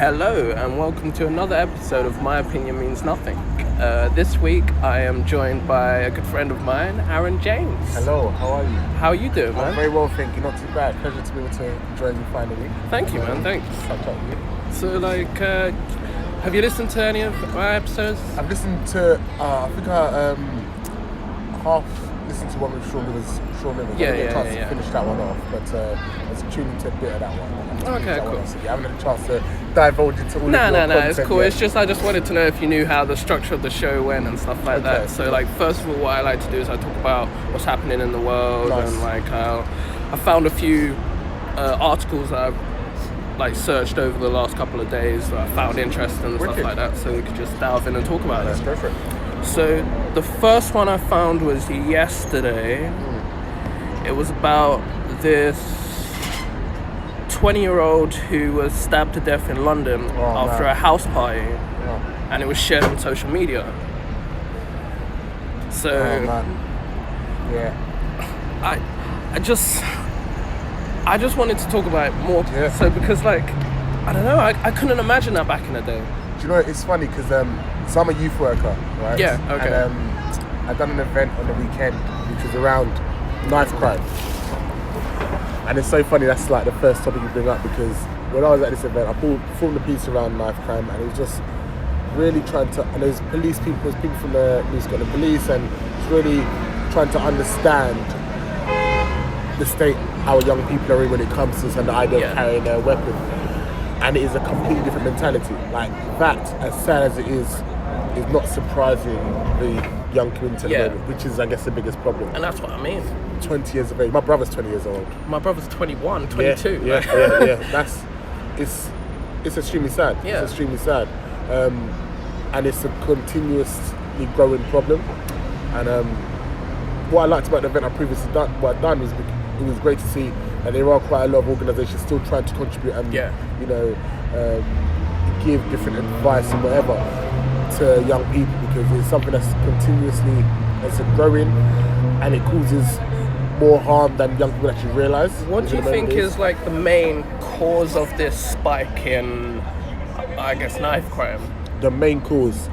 Hello and welcome to another episode of My Opinion Means Nothing. This week I am joined by a good friend of mine, Aaron James. Hello, how are you? How are you doing, man? I'm very well, thank you. Not too bad. Pleasure to be able to join you finally. Thank you, man. Thanks. Catch up with you. So, have you listened to any of my episodes? I've listened to, I think I half listened to one with Sean Rivers. I didn't get a chance to finish that one off, but I was tuning into a bit of that one. Okay, cool. I haven't had a chance to divulge into all of your No, content it's cool. yet. It's just I just wanted to know if you knew how the structure of the show went and stuff like that. So, first of all, what I like to do is I talk about what's happening in the world and how I found a few articles that I've searched over the last couple of days that I found interesting and stuff like that. So we could just delve in and talk about it. Let's go for it. So the first one I found was yesterday. It was about this 20-year-old who was stabbed to death in London after a house party, and it was shared on social media. So, I just wanted to talk about it more. Yeah. So because I don't know, I couldn't imagine that back in the day. Do you know, it's funny because so I'm a youth worker, right? Yeah. Okay. And I done an event on the weekend which was around knife crime. And it's so funny, that's the first topic you bring up, because when I was at this event, I performed a piece around knife crime, and it was just really trying to, and there's people from the New Scotland Police, and it's really trying to understand the state our young people are in when it comes to the idea of carrying a weapon. And it is a completely different mentality. That, as sad as it is not surprising the young community at the moment, which is, I guess, the biggest problem. And that's what I mean. 20 years of age. My brother's 20 years old. My brother's 21, 22. Yeah. It's extremely sad. Yeah. It's extremely sad. And it's a continuously growing problem. And what I liked about the event I previously done was it was great to see that there are quite a lot of organisations still trying to contribute and give different advice and whatever to young people, because it's something that's continuously growing, and it causes more harm than young people actually realise. What do you think is the main cause of this spike in, I guess, knife crime? The main cause,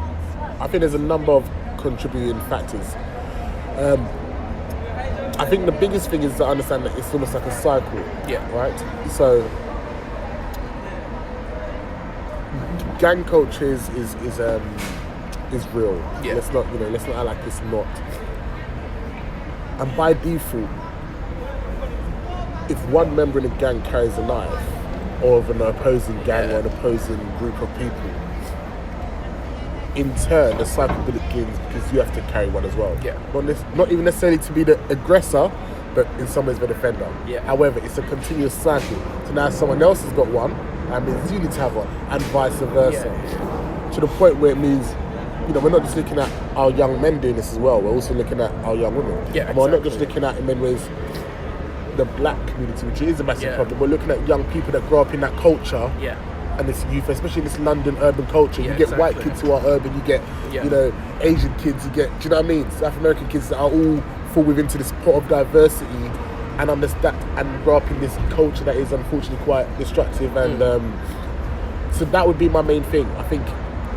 I think there's a number of contributing factors. I think the biggest thing is to understand that it's almost like a cycle. Yeah. Right? So gang culture is real. Yeah. Let's not act like it's not. And by default, if one member in a gang carries a knife, or of an opposing gang or an opposing group of people, in turn the cycle begins because you have to carry one as well. Yeah. Not even necessarily to be the aggressor, but in some ways the defender. Yeah. However, it's a continuous cycle. So now someone else has got one, and means you need to have one, and vice versa. Yeah. To the point where it means, we're not just looking at our young men doing this as well, we're also looking at our young women. Yeah, and we're not just looking at, in many ways, the black community, which is a massive problem. We're looking at young people that grow up in that culture. Yeah. And this youth, especially in this London urban culture, you get white kids who are urban, you get, Asian kids, you get, do you know what I mean? South American kids that are all fall within this pot of diversity and understand and grow up in this culture that is unfortunately quite destructive. And so that would be my main thing. I think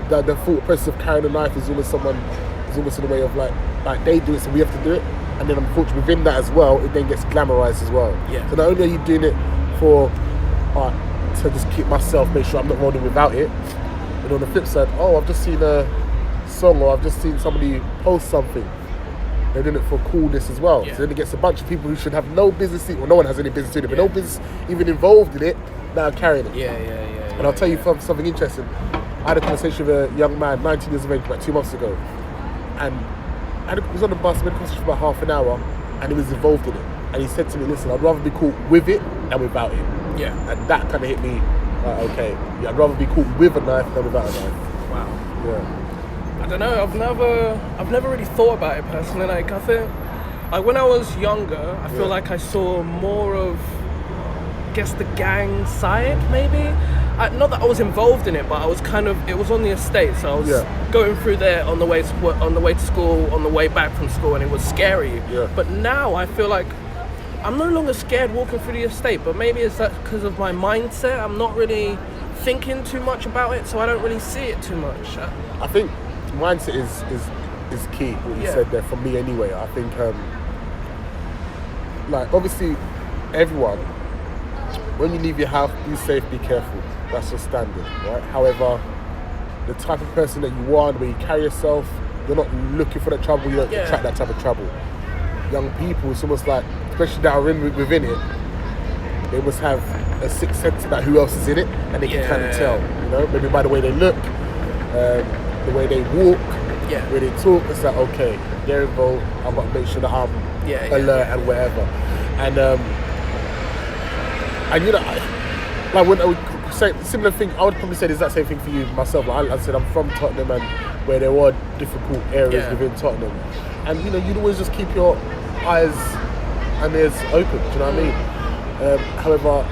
the thought process of carrying a knife is almost in a way of like they do it, so we have to do it. And then unfortunately within that as well, it then gets glamorized as well. Yeah. So not only are you doing it for to just keep myself, make sure I'm not rolling without it, but on the flip side, I've just seen a song, or I've just seen somebody post something, they're doing it for coolness as well. So then it gets a bunch of people who should have no business, or no one has any business doing it, but no business even involved in it, now carrying it. And I'll tell you something interesting. I had a conversation with a young man, 19 years of age, about 2 months ago, and I was on the bus, we had a conversation for about half an hour, and he was involved in it. And he said to me, listen, I'd rather be caught with it than without it. Yeah. And that kind of hit me, okay, I'd rather be caught with a knife than without a knife. Wow. Yeah. I don't know, I've never really thought about it personally. I think, when I was younger, I feel like I saw more of, I guess, the gang side, maybe. Not that I was involved in it, but I was it was on the estate, so I was going through there on the way to school, on the way back from school, and it was scary. Yeah. But now I feel like I'm no longer scared walking through the estate, but maybe it's that because of my mindset. I'm not really thinking too much about it, so I don't really see it too much. I think mindset is key. What you said there, for me anyway. I think like obviously everyone, when you leave your house, be safe, be careful. That's your standard, right? However, the type of person that you are, the way you carry yourself, you're not looking for that trouble. You don't attract that type of trouble. Young people, it's almost like, especially that are within it, they must have a sixth sense about who else is in it, and they can kind of tell, you know, maybe by the way they look, the way they walk, the way they talk. It's like, okay, they're involved. I've got to make sure that I'm alert and whatever. And you know, like when I would say similar thing, I would probably say the exact same thing for you myself. Like I said, I'm from Tottenham, and where there were difficult areas within Tottenham, and you know, you'd always just keep your eyes and ears open. Do you know what I mean? However,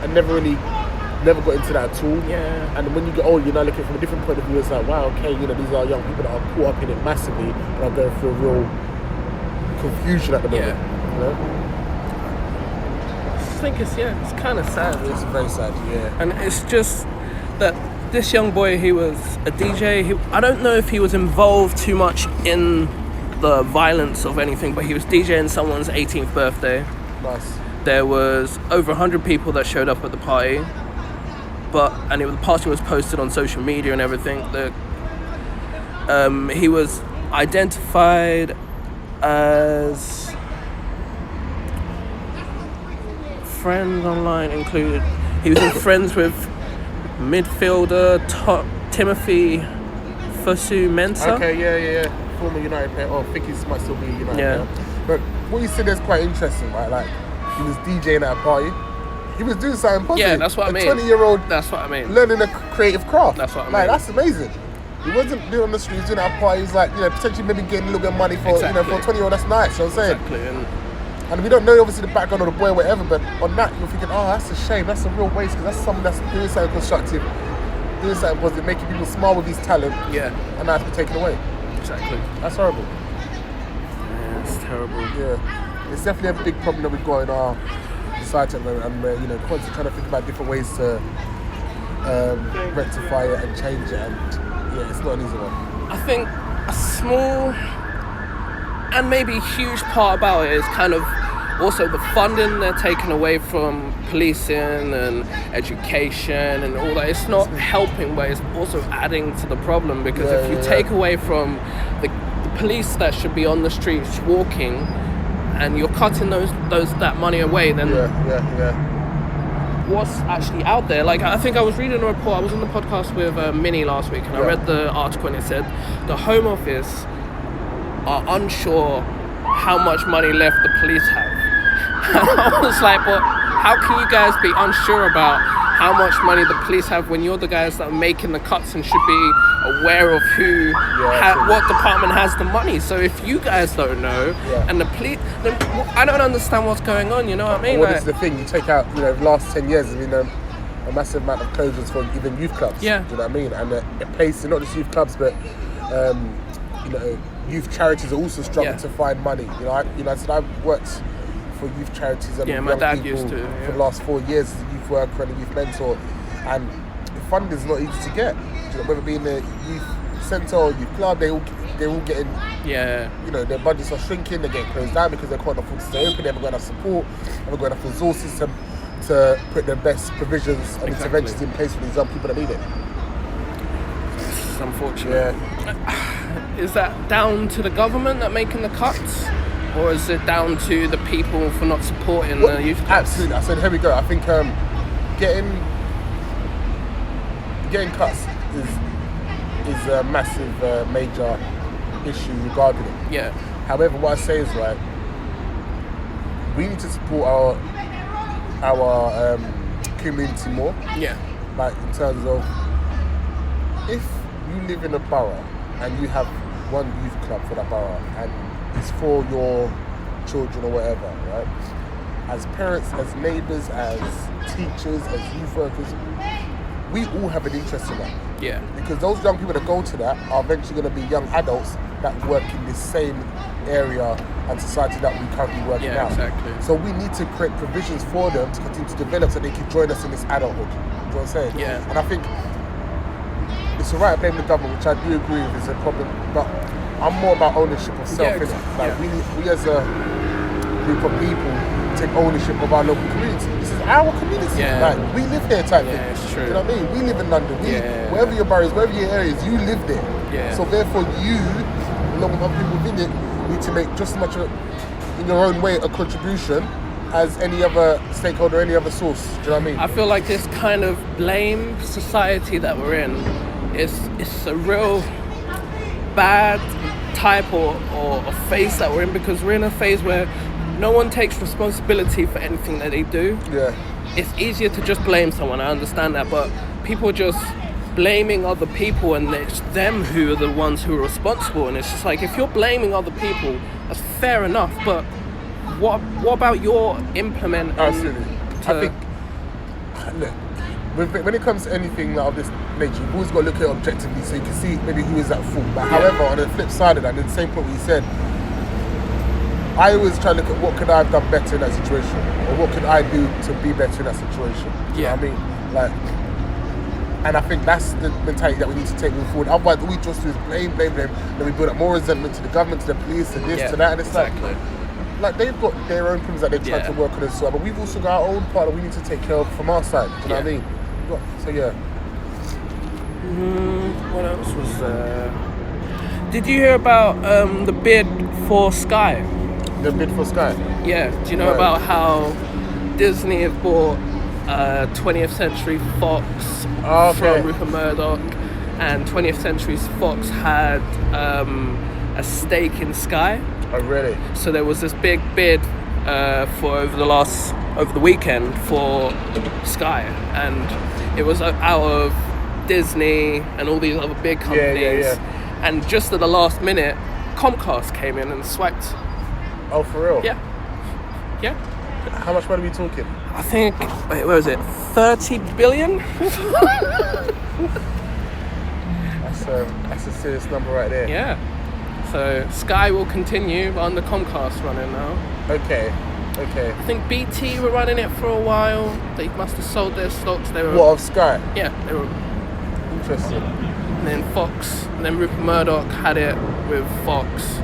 I never got into that at all. Yeah. And when you get older, you're now looking from a different point of view. It's like, wow, okay, you know, these are young people that are caught up in it massively, but are going through a real confusion at the moment. You know? I think it's kind of sad. It's very sad, yeah. And it's just that this young boy, he was a DJ. I don't know if he was involved too much in the violence of anything, but he was DJing someone's 18th birthday. Nice. There was over 100 people that showed up at the party, the party was posted on social media and everything. He was identified as friends online included. He was in friends with midfielder Timothy Fosu-Mensah. Okay, yeah. Former United player. Oh, I think he might still be a United player. But what you said is quite interesting, right? Like, he was DJing at a party. He was doing something positive. Yeah, that's what I mean. A 20-year-old. That's what I mean. Learning a creative craft. That's what I mean. Like, that's amazing. He wasn't doing on the streets, doing it at a party. He's like, you know, potentially maybe getting a little bit of money for, you know, for a 20-year-old. That's nice. You know what I'm saying? Exactly. And we don't know obviously the background of the boy or whatever, but on that you're thinking, oh, that's a shame. That's a real waste, because that's someone that's doing something constructive, doing something positive, making people smile with his talent. Yeah. And that's been taken away. Exactly. That's horrible. Yeah, it's terrible. Yeah. It's definitely a big problem that we've got in our society at the moment, and we're, you know, constantly trying to think about different ways to rectify it and change it, and yeah, it's not an easy one. I think a small and maybe huge part about it is kind of also the funding they're taking away from policing and education and all that. It's not helping, but it's also adding to the problem, because if you take away from the police that should be on the streets walking, and you're cutting that money away, then what's actually out there? Like, I think I was reading a report. I was on the podcast with Minnie last week, and I read the article, and it said the Home Office are unsure how much money left the police have. And I was like, but how can you guys be unsure about how much money the police have when you're the guys that are making the cuts and should be aware of what department has the money? So if you guys don't know, and the police, then I don't understand what's going on. You know what I mean? Well, this is the thing. You take out, you know, the last 10 years, I mean, a massive amount of closures for even youth clubs. Yeah. Do you know what I mean? And it pays not just youth clubs, but you know, youth charities are also struggling to find money. You know, I've worked for youth charities and my young dad people used to, for the last 4 years as a youth worker and a youth mentor, and funding is not easy to get. You know, whether it be in the youth centre or youth club, they're all getting, you know, their budgets are shrinking, they're getting closed down because they can't afford to stay open, they haven't got enough support, they haven't got enough resources to put their best provisions and interventions in place for these young people that need it. It's unfortunate. Is that down to the government that making the cuts? Or is it down to the people for not supporting the youth clubs? Absolutely. I said, here we go. I think getting cuts is a massive, major issue regarding it. Yeah. However, what I say is, right, we need to support our community more. Yeah. Like, in terms of, if you live in a borough and you have one youth club for that borough and it's for your children or whatever, right? As parents, as neighbours, as teachers, as youth workers, we all have an interest in that. Yeah. Because those young people that go to that are eventually going to be young adults that work in the same area and society that we're currently working Yeah, out. exactly. So we need to create provisions for them to continue to develop so they can join us in this adulthood. You know what I'm saying? Yeah. And I think it's alright to blame the government, which I do agree with is a problem, but I'm more about ownership of self. Yeah, innit? Like yeah. we as a group of people take ownership of our local community. This is our community. Yeah. Like we live here type thing. Yeah, it's true. You know what I mean? We live in London. Wherever Yeah. your boroughs, wherever your areas, you live there. Yeah. So therefore you, along with other people within it, need to make just as much in your own way a contribution as any other stakeholder, any other source. Do you know what I mean? I feel like this kind of blame society that we're in it's a real bad type or phase that we're in, because we're in a phase where no one takes responsibility for anything that they do. Yeah. It's easier to just blame someone, I understand that, but people are just blaming other people and it's them who are the ones who are responsible, and it's just like, if you're blaming other people, that's fair enough, but what about your implement? Absolutely. I think, look, when it comes to anything like of this nature, you've always got to look at it objectively so you can see maybe who is at fault. But however, on the flip side of that, in the same point what you said, I always try to look at what could I have done better in that situation, or what could I do to be better in that situation. You know what I mean? Like, and I think that's the mentality that we need to take moving forward. Otherwise, all we just do is blame, then we build up more resentment to the government, to the police, to this, to that, and it's exactly. like they've got their own problems that they're trying to work on as well, but we've also got our own part that we need to take care of from our side. Do you know what I mean? So yeah. What else was there? Did you hear about the bid for Sky? The bid for Sky? Yeah. Do you know about how Disney have bought 20th Century Fox from Rupert Murdoch, and 20th Century Fox had a stake in Sky? Oh, really? So there was this big bid for over the weekend for Sky, and it was out of Disney and all these other big companies. And just at the last minute, Comcast came in and swiped. Oh, for real? Yeah. How much money are we talking? I think, wait, where was it? 30 billion? That's a serious number right there. Yeah. So Sky will continue under Comcast running now. Okay. I think BT were running it for a while. They must have sold their stocks. They were. What, of Sky? Yeah, they were. Interesting. And then Fox, and then Rupert Murdoch had it with Fox,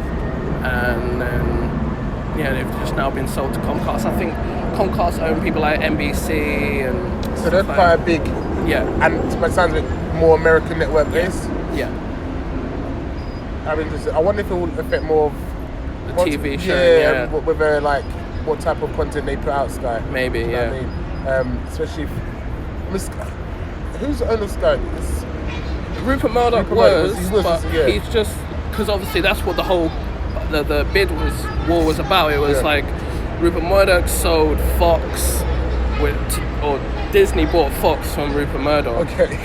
and then they've just now been sold to Comcast. I think Comcast own people like NBC and. So they're quite a big. Yeah. And it sounds a bit more American network based. Yeah. I'm interested. I wonder if it will affect more of the TV show. Whether like what type of content they put out. Sky. Maybe. You know what I mean? Especially who's the owner of Sky? Rupert Murdoch was, he's just, because obviously that's what the whole the bid war was about. It was like Rupert Murdoch sold Fox or Disney bought Fox from Rupert Murdoch. Okay.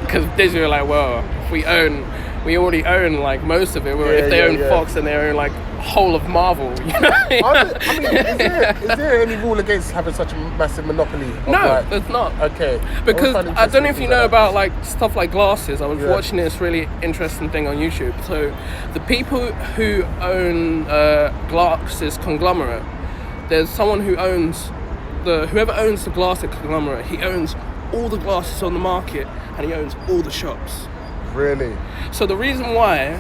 Because Disney were like, well, if we already own like most of it. If they own Fox, then they own like whole of Marvel. You know? I mean, is there any rule against having such a massive monopoly? No, there's not. Okay. Because I don't know if you know about like stuff like glasses. I was watching this really interesting thing on YouTube. So the people who own glasses conglomerate, there's someone who owns whoever owns the glasses conglomerate. He owns all the glasses on the market, and he owns all the shops. Really? So the reason why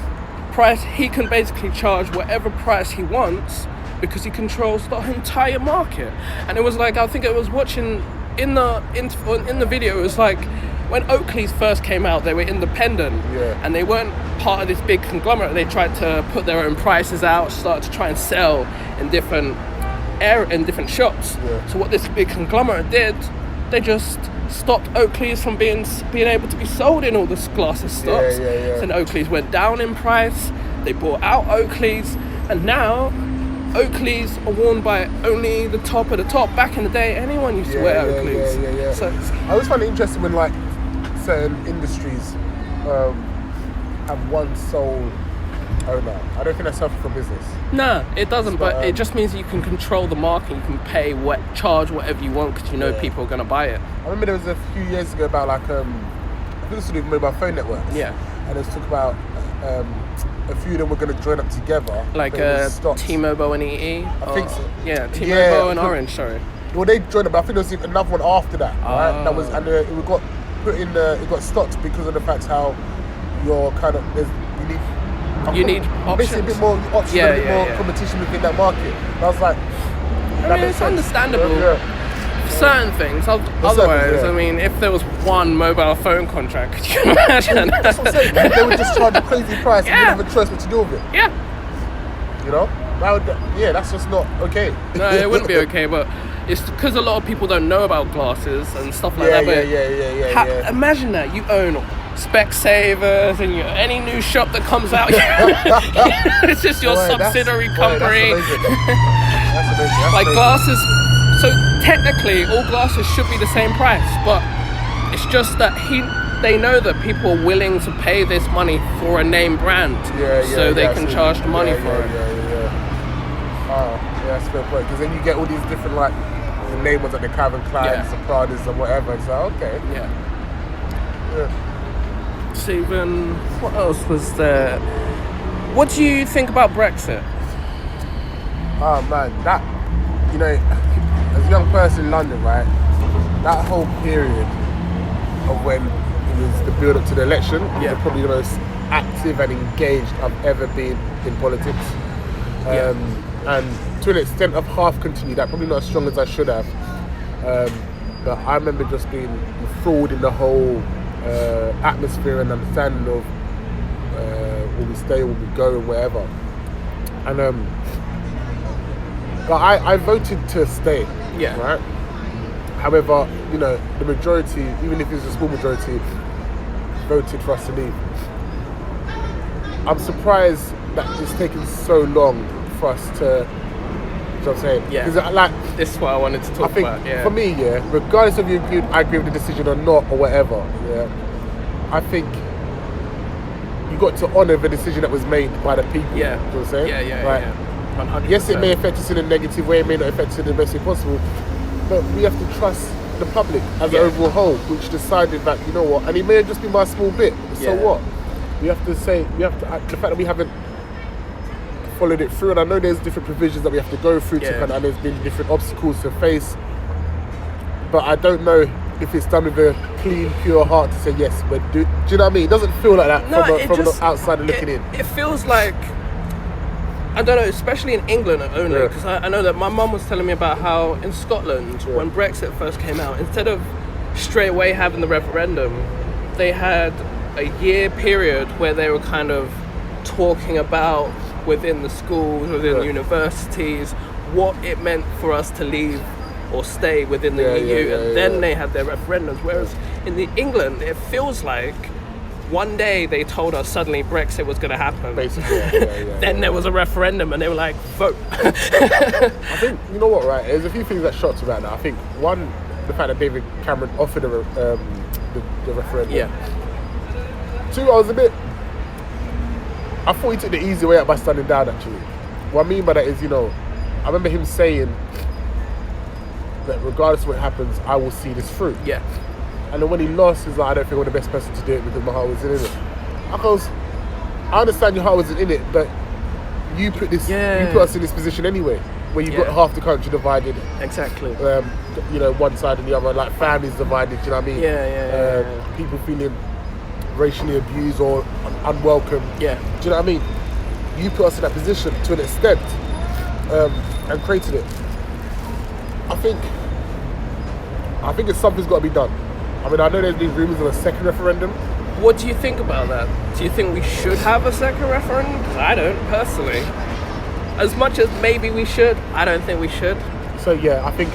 he can basically charge whatever price he wants because he controls the entire market. And it was like, I think I was watching in the video, it was like when Oakley's first came out, they were independent and they weren't part of this big conglomerate. They tried to put their own prices out, started to try and sell in different shops. So what this big conglomerate did, they just stopped Oakley's from being able to be sold in all the glasses stocks. So then Oakley's went down in price. They bought out Oakley's, and now Oakley's are worn by only the top of the top. Back in the day, anyone used to wear Oakley's. So I always find it interesting when like certain industries have one sole owner. I don't think that's healthy for business. No, it doesn't. But it just means you can control the market. You can charge whatever you want because you know people are going to buy it. I remember there was a few years ago about like I think this was with mobile phone networks. and there's talk about a few of them were going to join up together. Like but it was stopped. T-Mobile and EE? I think so. Yeah, T-Mobile and I think- Orange, sorry. Well, they joined up, but I think there was even another one after that, right? That was, Oh. and it got put in. It got stopped because of the fact how you're kind of You need basically a bit options. more options, Yeah, and a bit yeah, more yeah. competition within that market. And I was like, I mean, it's understandable. Yeah. For certain things. Otherwise, certain, yeah. I mean, if there was one mobile phone contract, could you imagine? That's what I'm saying. They would just charge a crazy price and you Yeah. didn't have a choice but to deal with it. Yeah. You know? That's just not okay. No, it wouldn't be okay, but it's because a lot of people don't know about glasses and stuff like Yeah, that. But yeah. Imagine that you own Specsavers and any new shop that comes out, it's just your Boy, subsidiary that's company. amazing. That's amazing. That's Like crazy. glasses, so technically all glasses should be the same price, but it's just that they know that people are willing to pay this money for a name brand, so they can charge the money for it. Oh, yeah, that's a fair point. Because then you get all these different, like, the name ones like the Calvin Kleins, the Pradas and whatever. It's like, okay. Yeah. Yeah. Stephen, what else was there? What do you think about Brexit? Oh man, that, you know, as a young person in London, right, that whole period of when it was the build up to the election Yeah. was probably the most active and engaged I've ever been in politics. And to an extent I've half continued that, probably not as strong as I should have. But I remember just being enthralled in the whole atmosphere and understanding of will we stay, will we go, and wherever. And but I voted to stay. Yeah. Right. However, you know, the majority, even if it's a small majority, voted for us to leave. I'm surprised that it's taken so long for us to. You know what I'm saying? Yeah. Because like, This is what I wanted to talk I think about. Yeah. for me, regardless of I agree with the decision or not or whatever, I think you got to honour the decision that was made by the people. Yeah. You know what I'm saying? Like, yeah. 100%. yes, it may affect us in a negative way, it may not affect us in the best way possible, but we have to trust the public as an overall whole, which decided that, you know what, and it may have just been by a small bit, so Yeah. what? The fact that we haven't followed it through, and I know there's different provisions that we have to go through Yeah. and there's been different obstacles to face, but I don't know if it's done with a clean, pure heart to say yes, but do you know what I mean? It doesn't feel like that from the outsider looking in. It feels like, I don't know, especially in England only, Yeah. because I know that my mum was telling me about how in Scotland, when Brexit first came out, instead of straight away having the referendum, they had a year period where they were kind of talking about within the schools, within the universities, what it meant for us to leave or stay within the EU, and then they had their referendums. Whereas in the England, it feels like one day they told us suddenly Brexit was going to happen. Basically, Then there was a referendum and they were like, vote. I think, you know what, right? There's a few things that shocked about that. I think, one, the fact that David Cameron offered the referendum. Yeah. Two, I thought he took the easy way out by standing down, actually. What I mean by that is, you know, I remember him saying that regardless of what happens, I will see this through. Yeah. And then when he lost, he's like, I don't think I'm the best person to do it because my heart wasn't in it. I understand your heart wasn't in it, but you put us in this position anyway, where you've got half the country divided. Exactly. You know, one side and the other, like families divided, you know what I mean? Yeah. People feeling racially abused or unwelcome. Yeah. Do you know what I mean? You put us in that position to an extent and created it. I think something's got to be done. I mean, I know there's been rumours of a second referendum. What do you think about that? Do you think we should have a second referendum? Because I don't, personally. As much as maybe we should, I don't think we should. So yeah, I think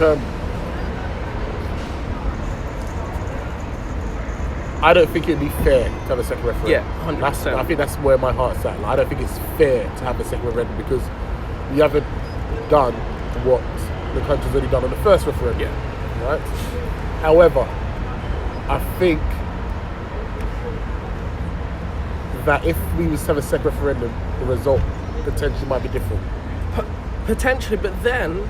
I don't think it'd be fair to have a second referendum. Yeah, 100%. I think that's where my heart's at. Like, I don't think it's fair to have a second referendum because we haven't done what the country's already done on the first referendum. Yeah. Right? However, I think that if we was to have a second referendum, the result potentially might be different. Potentially, but then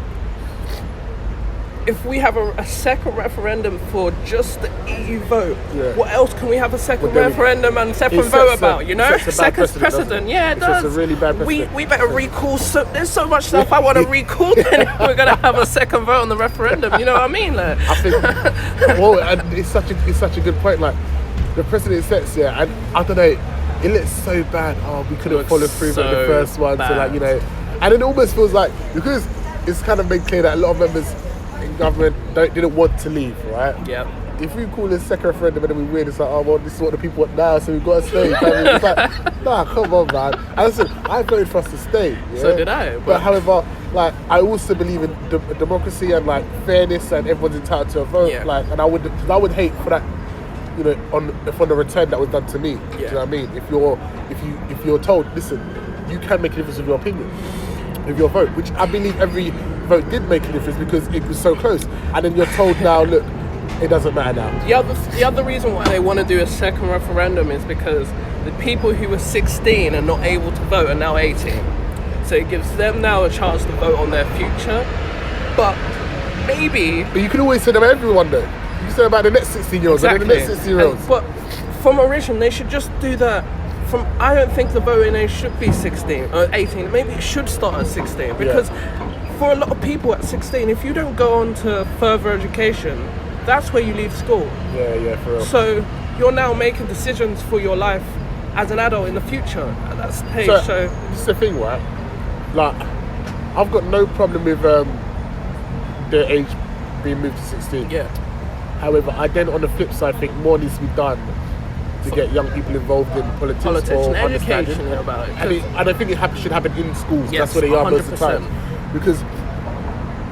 if we have a second referendum for just the EU vote, Yeah. what else can we have a second Well, then referendum and second it vote sets a- about? You know, it sets a bad second precedent, doesn't precedent. it? Yeah, it It sets does. a really bad precedent. We better recall. So there's so much stuff I want to recall. Then if we're gonna have a second vote on the referendum. You know what I mean? Like, I think, well, and it's such a good point. Like the precedent sets, yeah, and I don't know, it looks so bad. Oh, we couldn't Looks follow through with the so first one, so like, you know, and it almost feels like, because it's kind of made clear that a lot of members in government didn't want to leave, right? yeah. If we call this second referendum and then we win, it's like, oh well, this is what the people want now, so we've got to stay. It's like, nah, come on, man. And listen, I voted for us to stay. Yeah? So did I, But but- however, like, I also believe in democracy and like fairness, and everyone's entitled to a vote. Yeah. Like, and I would hate for that, you know, for the return that was done to me. Do you Yeah. know what I mean? If you're told, listen, you can make a difference with your opinion, with your vote, which I believe every vote did make a difference because it was so close. And then you're told now, look, it doesn't matter now. The other reason why they want to do a second referendum is because the people who were 16 and not able to vote are now 18. So it gives them now a chance to vote on their future. But maybe But you can always say that about everyone though. You can say about the next 16-year-olds and then the next 16-year-olds. But from origin, they should just do that. I don't think the voting age should be 16 or 18. Maybe it should start at 16 because for a lot of people at 16, if you don't go on to further education, that's where you leave school. Yeah, for real. So you're now making decisions for your life as an adult in the future at that stage. So this is the thing, right? Like, I've got no problem with the age being moved to 16. yeah, However, I then, on the flip side, think more needs to be done to get young people involved in politics politics or and education understanding. about it. And I think it should happen in schools. Yes, That's where they are most of the 100%. time. Because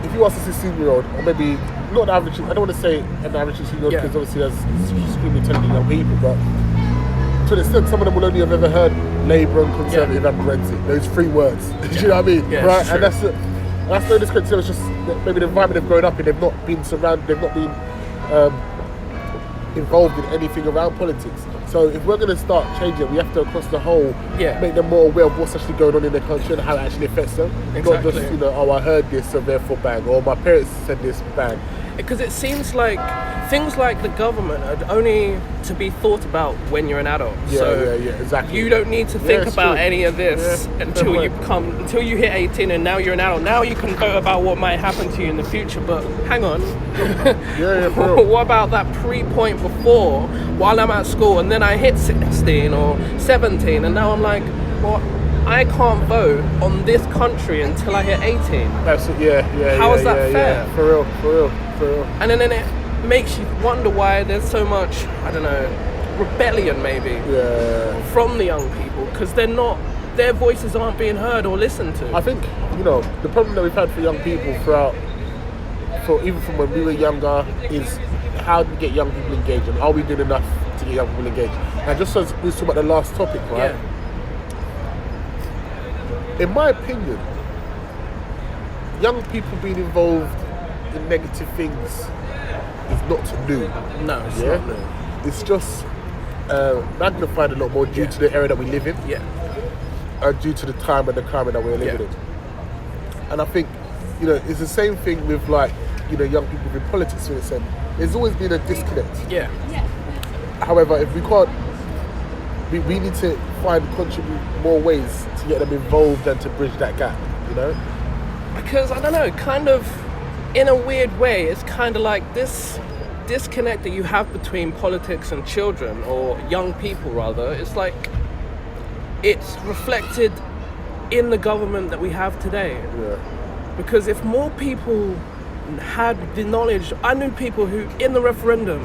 if you ask a 16-year-old, or maybe not the average, I don't want to say an average 16-year-old Yeah. because obviously there's extremely intelligent young people, but to an extent, some of them will only have ever heard Labour and Conservative and Brexit. Those three words. Do you know what I mean? Yeah, right? it's And true. that's no discredit to them. It's just that maybe the environment they've grown up in, they've not been surrounded, they've not been involved in anything around politics. So if we're going to start changing it, we have to, across the whole, Yeah. make them more aware of what's actually going on in their country and how it actually affects them. Not just, Exactly. you know, oh, I heard this, so therefore bang, or my parents said this, bang. Because it seems like things like the government are only to be thought about when you're an adult. So Yeah, exactly. you don't need to think it's about true. any of this Yeah, until fair you point. until you hit 18 and now you're an adult. Now you can vote about what might happen to you in the future. But hang on, Yeah, for real. what about that pre-point before while I'm at school and then I hit 16 or 17 and now I'm like, well, I can't vote on this country until I hit 18. That's it, yeah. How yeah, is that yeah, fair? Yeah. For real. And then it makes you wonder why there's so much, I don't know, rebellion maybe Yeah. from the young people because their voices aren't being heard or listened to. I think, you know, the problem that we've had for young people even from when we were younger, is how do we get young people engaged, and are we doing enough to get young people engaged? And just as we was talking about the last topic, right? In my opinion, young people being involved in negative things is not new. No, it's Yeah, not new. it's just magnified a lot more due to the era that we live in, Yeah, due to the time and the climate that we're living Yeah. in. And I think, you know, it's the same thing with, like, you know, young people in politics. To an extent, there's always been a disconnect. yeah, However, if we can't, we need to contribute more ways to get them involved and to bridge that gap. You know. because I don't know, kind of in a weird way, it's kind of like this disconnect that you have between politics and children or young people rather. It's like it's reflected in the government that we have today. Yeah. Because if more people had the knowledge, I knew people who, in the referendum,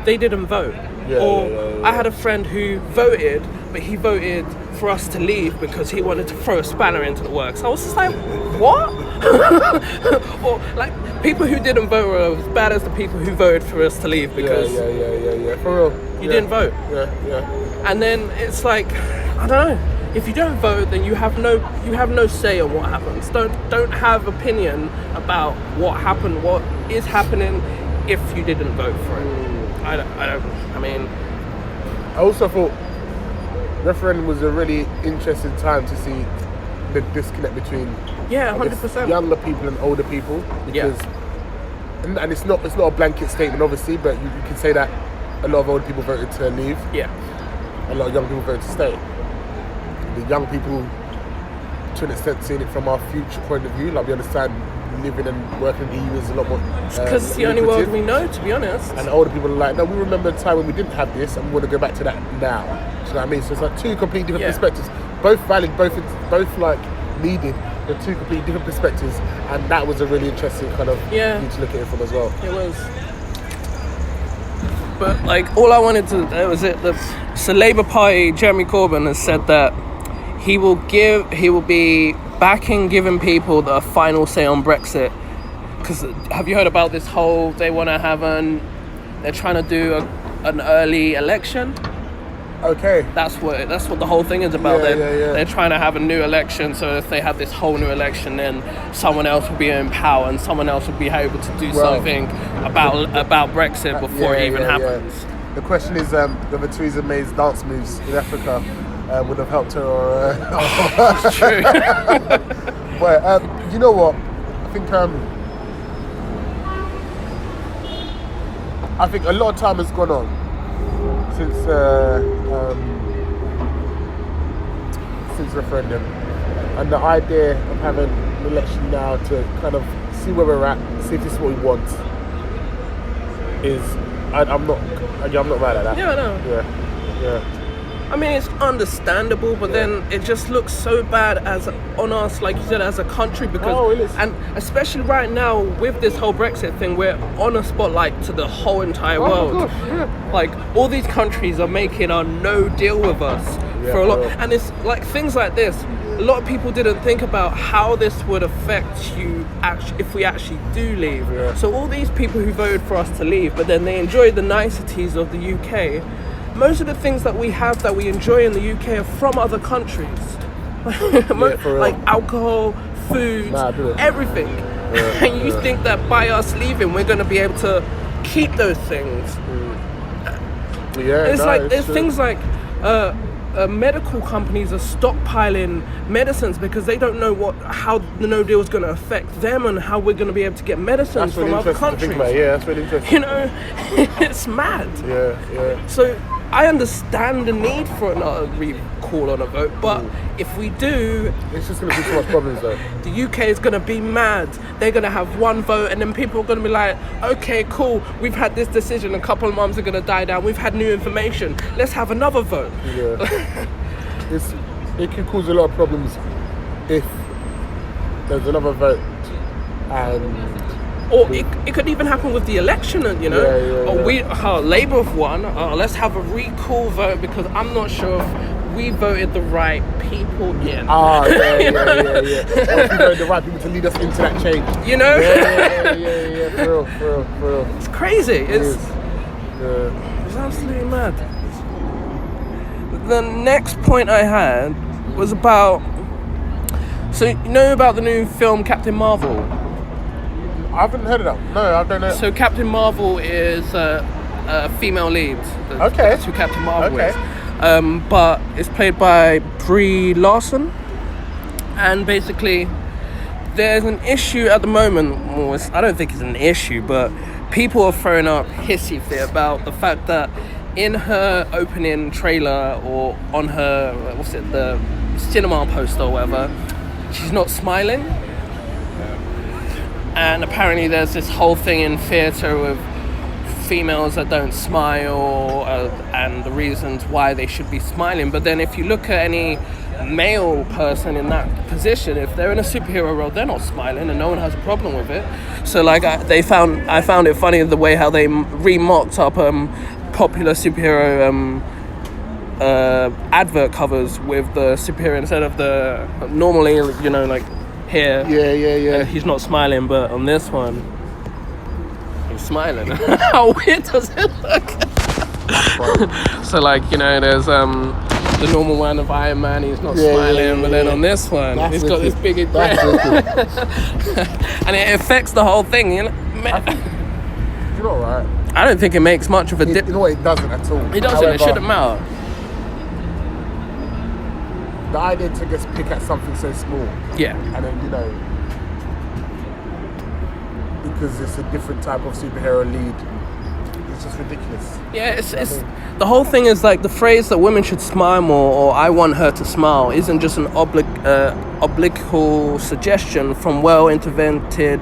they didn't vote. Yeah, or yeah. I had a friend who voted, but he voted for us to leave because he wanted to throw a spanner into the works. I was just like, what? Or like people who didn't vote were as bad as the people who voted for us to leave because Yeah. For real. you didn't vote. Yeah. And then it's like, I don't know. If you don't vote, then you have no say on what happens. Don't have opinion about what happened, what is happening, if you didn't vote for it. I mean, I also thought referendum was a really interesting time to see the disconnect between yeah, I guess, 100%. younger people and older people, because and it's not a blanket statement, obviously, but you can say that a lot of old people voted to leave. Yeah. A lot of young people voted to stay. The young people, to an extent, seeing it from our future point of view, like we understand living and working in the EU is a lot more. Because it's the only world we know, to be honest. And older people are like, no, we remember a time when we didn't have this, and we want to go back to that now. Do you know what I mean? So it's like two completely different perspectives, both valid, both like needed, but two completely different perspectives, and that was a really interesting kind of view to look at it from as well. It was. But like, all I wanted to was it. So Labour Party, Jeremy Corbyn has said that he will be backing giving people the final say on Brexit. Because have you heard about this whole? They want to have they're trying to do an early election. Okay. That's what the whole thing is about. They're trying to have a new election, so if they have this whole new election, then someone else will be in power and someone else will be able to do something about Brexit before it even happens. Yeah. The question is whether Theresa May's dance moves in Africa would have helped her or... It's true. But you know what? I think a lot of time has gone on since referendum, and the idea of having an election now to kind of see where we're at, see if this is what we want, is I'm not mad at that. Yeah, I know. Yeah. I mean, it's understandable, but then it just looks so bad on us, like you said, as a country, because it is. And especially right now with this whole Brexit thing, we're on a spotlight to the whole entire world. Gosh, yeah. Like, all these countries are making a no deal with us for a lot, and it's like things like this. A lot of people didn't think about how this would affect you if we actually do leave. Yeah. So all these people who voted for us to leave, but then they enjoy the niceties of the UK. Most of the things that we have that we enjoy in the UK are from other countries. Like alcohol, food, everything. And you think that by us leaving, we're going to be able to keep those things. There's things like medical companies are stockpiling medicines because they don't know how the no deal is going to affect them and how we're going to be able to get medicines from other countries. That's really interesting. You know, it's mad. Yeah. So I understand the need for another recall on a vote, but if we do, it's just going to be too much problems though. The UK is going to be mad. They're going to have one vote, and then people are going to be like, okay, cool, we've had this decision, a couple of mums are going to die down, we've had new information, let's have another vote. Yeah. It can cause a lot of problems if there's another vote, and... Or it could even happen with the election, you know. Labour have won. Let's have a recall vote because I'm not sure if we voted the right people in. Or if we voted the right people to lead us into that change. You know. Yeah. For real. It's crazy. It's absolutely mad. The next point I had was about. So you know about the new film Captain Marvel? I haven't heard of that. No, I don't know. So Captain Marvel is a female lead. That's who Captain Marvel is. But it's played by Brie Larson. And basically, there's an issue at the moment. Well, I don't think it's an issue, but people are throwing up hissy fit about the fact that in her opening trailer or on her, the cinema poster or whatever, she's not smiling. And apparently there's this whole thing in theatre with females that don't smile and the reasons why they should be smiling. But then if you look at any male person in that position, if they're in a superhero role, they're not smiling and no one has a problem with it. So like I found it funny the way how they re-mocked up popular superhero advert covers with the superhero instead of the normally, you know, like here. Yeah. And he's not smiling, but on this one, he's smiling. How weird does it look? So like, you know, there's the normal one of Iron Man, he's not smiling, but then on this one, he's got this big grin. And it affects the whole thing, you know. You're all right. I don't think it makes much of a difference. You know what, it doesn't at all. It doesn't, it shouldn't matter. The idea to just pick at something so small. Yeah. And then, you know, because it's a different type of superhero lead. It's just ridiculous. Yeah, it's the whole thing is like the phrase that women should smile more, or I want her to smile, isn't just an oblique suggestion from well-invented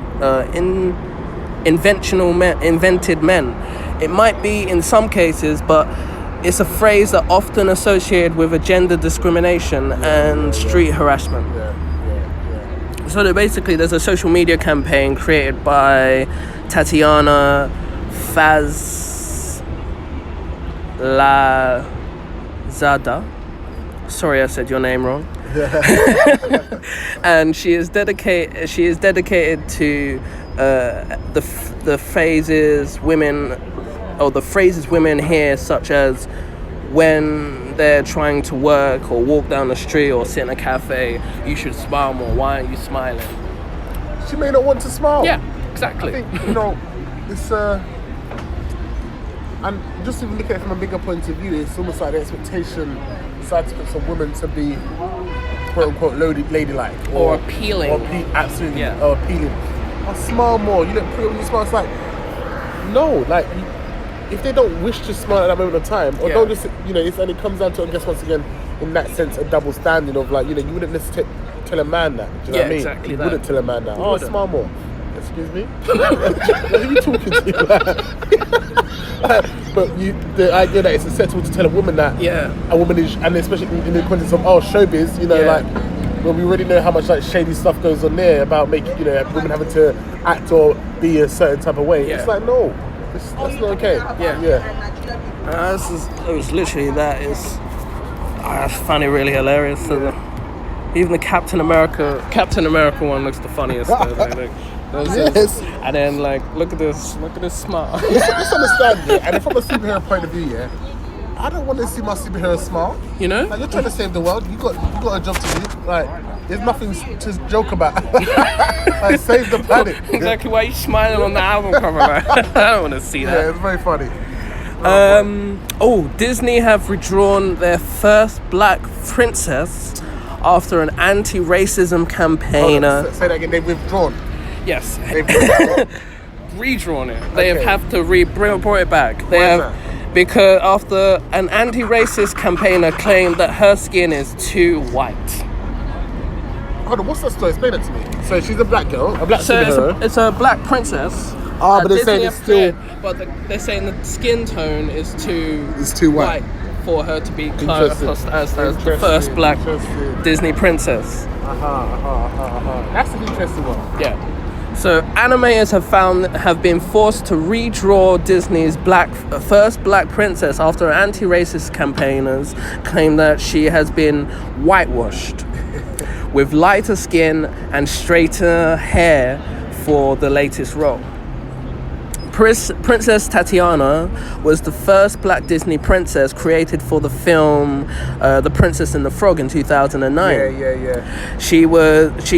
invented men. It might be in some cases, but it's a phrase that often associated with a gender discrimination and street harassment. Yeah. So basically, there's a social media campaign created by Tatiana Fazlazada. Sorry, I said your name wrong. And she is dedicated to the phrases women hear, such as when they're trying to work or walk down the street or sit in a cafe, you should smile more. Why aren't you smiling? She may not want to smile. Yeah, exactly. I think, it's and just even look at it from a bigger point of view, it's almost like the expectation of women to be quote unquote ladylike or appealing. Absolutely. Yeah. Or appealing. Or smile more. You look pretty when you smile. It's like, no, like if they don't wish to smile at that moment of time, or don't just, and it comes down to, I guess, once again, in that sense, a double standard of like, you wouldn't necessarily tell a man that. Do you know what I mean? Exactly. You that. wouldn't tell a man that. Smile more. Excuse me? Who are you talking to? But the idea that it's acceptable to tell a woman that a woman is, and especially in the context of showbiz, like, well, we already know how much like shady stuff goes on there about making, women having to act or be a certain type of way. It's like, no, that's not okay. It was literally that. I find it really hilarious. So even the Captain America one looks the funniest. Yes. And then look at this smile. Just understand, and from a superhero point of view, I don't want to see my superhero smile. Like, you're trying to save the world. You got a job to do. Like, there's nothing to joke about. Like, save the planet. Exactly. Why are you smiling on the album cover? I don't want to see that. Yeah, it's very funny. Disney have redrawn their first black princess after an anti-racism campaign. Say that again. They've withdrawn. Yes. They've withdrawn. Redrawn it. They have to brought it back. Because after an anti-racist campaigner claimed that her skin is too white. Hold on, what's that story? Explain it to me. So she's a black girl, a black superhero. It's a black princess. But they're saying it's still... they're saying the skin tone is too... It's too white. For her to be classed as the first black Disney princess. That's an interesting one. Yeah. So animators have been forced to redraw Disney's first black princess after anti-racist campaigners claim that she has been whitewashed with lighter skin and straighter hair for the latest role. Princess Tatiana was the first black Disney princess created for the film The Princess and the Frog in 2009. Yeah. She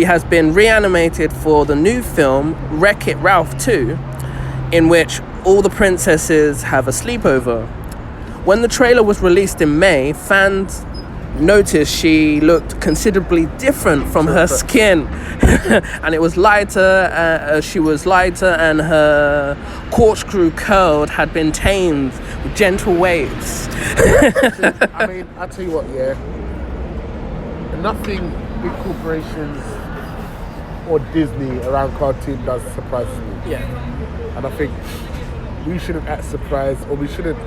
has been reanimated for the new film Wreck-It Ralph 2, in which all the princesses have a sleepover. When the trailer was released in May, fans noticed she looked considerably different from her skin, and it was lighter. She was lighter, and her corkscrew curl had been tamed with gentle waves. I mean, I tell you what, nothing big corporations or Disney around cartoon does surprises me. And I think we shouldn't act surprised, or we shouldn't.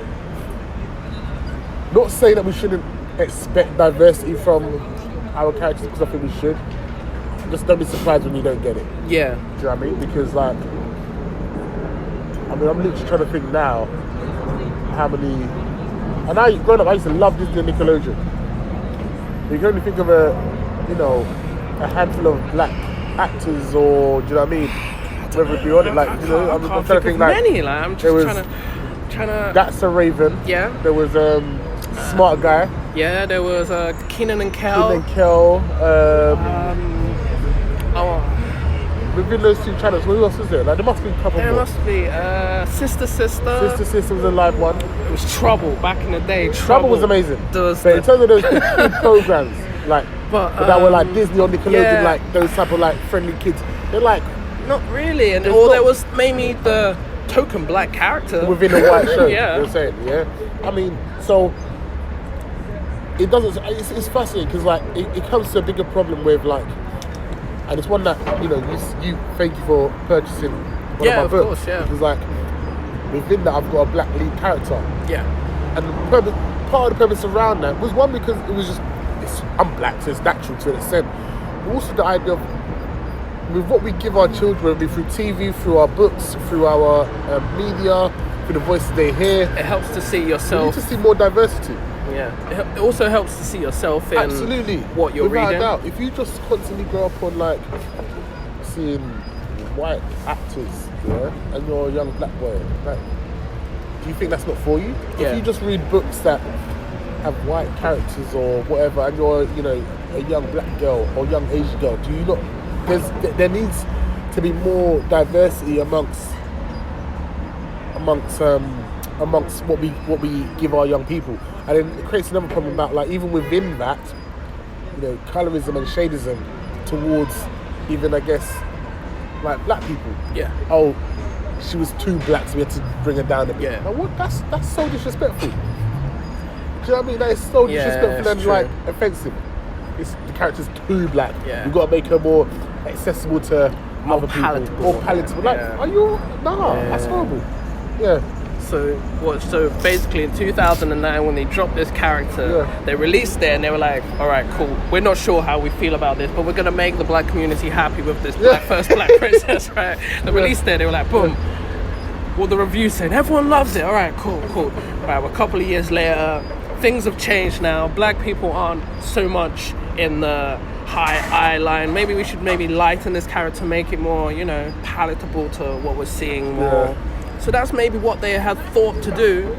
Not saying that we shouldn't expect diversity from our characters, because I think we should. Just don't be surprised when you don't get it. Yeah. Do you know what I mean? Because I'm literally trying to think now how many. And growing up, I used to love Disney and Nickelodeon. You can only think of a handful of black actors, or do you know what I mean? Whether it be on it, I'm trying to think many. I'm just trying to. That's a Raven. Yeah. There was Smart Guy. Yeah, there was Kenan and Kel. Within those two channels, who else is there? Like, there must be a couple more. There must be Sister. Sister was a live one. It was Trouble back in the day. Trouble was amazing. But in terms of those kid programs, that were like Disney or Nickelodeon, like those type of like friendly kids, they're like Not really, and There's or not- there was maybe the token black character within a white show. Yeah. You know what I'm saying? Yeah. I mean, so it doesn't. It's fascinating because like it comes to a bigger problem with like, and it's one that you thank you for purchasing one Yeah, of of my books. course, yeah. Because like within that I've got a black lead character, Yeah, and part of the purpose around that was one because it was just I'm black, so it's natural to an extent. But also the idea of with what we give our children, whether it be through TV, through our books, through our media, through the voices they hear. it helps to see We need yourself. to see more diversity. Yeah, it also helps to see yourself in Absolutely. what you're Without reading. a doubt. If you just constantly grow up on like seeing white actors, yeah, and you're a young black boy, like, do you think that's not for you? Yeah. If you just read books that have white characters or whatever, and you're a young black girl or young Asian girl, do you not? There needs to be more diversity amongst what we give our young people, and then it creates another problem about like even within that, colorism and shadism towards even I guess like black people. Yeah, Oh, she was too black, so we had to bring her down a bit. Yeah. Now what? That's so disrespectful. Do you know what I mean? That is so Yeah, disrespectful it's and true. like offensive. The character's too black. Yeah. We've got to make her more accessible to More other people. palatable. More palatable. Like, Yeah. are you? Nah, that's Yeah. horrible. Yeah. So basically in 2009 when they dropped this character, Yeah. they released it and they were like, all right, cool. We're not sure how we feel about this, but we're gonna make the black community happy with this first black princess, right? They released it. They were like, boom. Well, the reviews saying everyone loves it. All right, cool. Right, well, a couple of years later, things have changed now. Black people aren't so much in the high eye line. Maybe we should lighten this character, make it more, palatable to what we're seeing more. Yeah. So that's maybe what they had thought to do,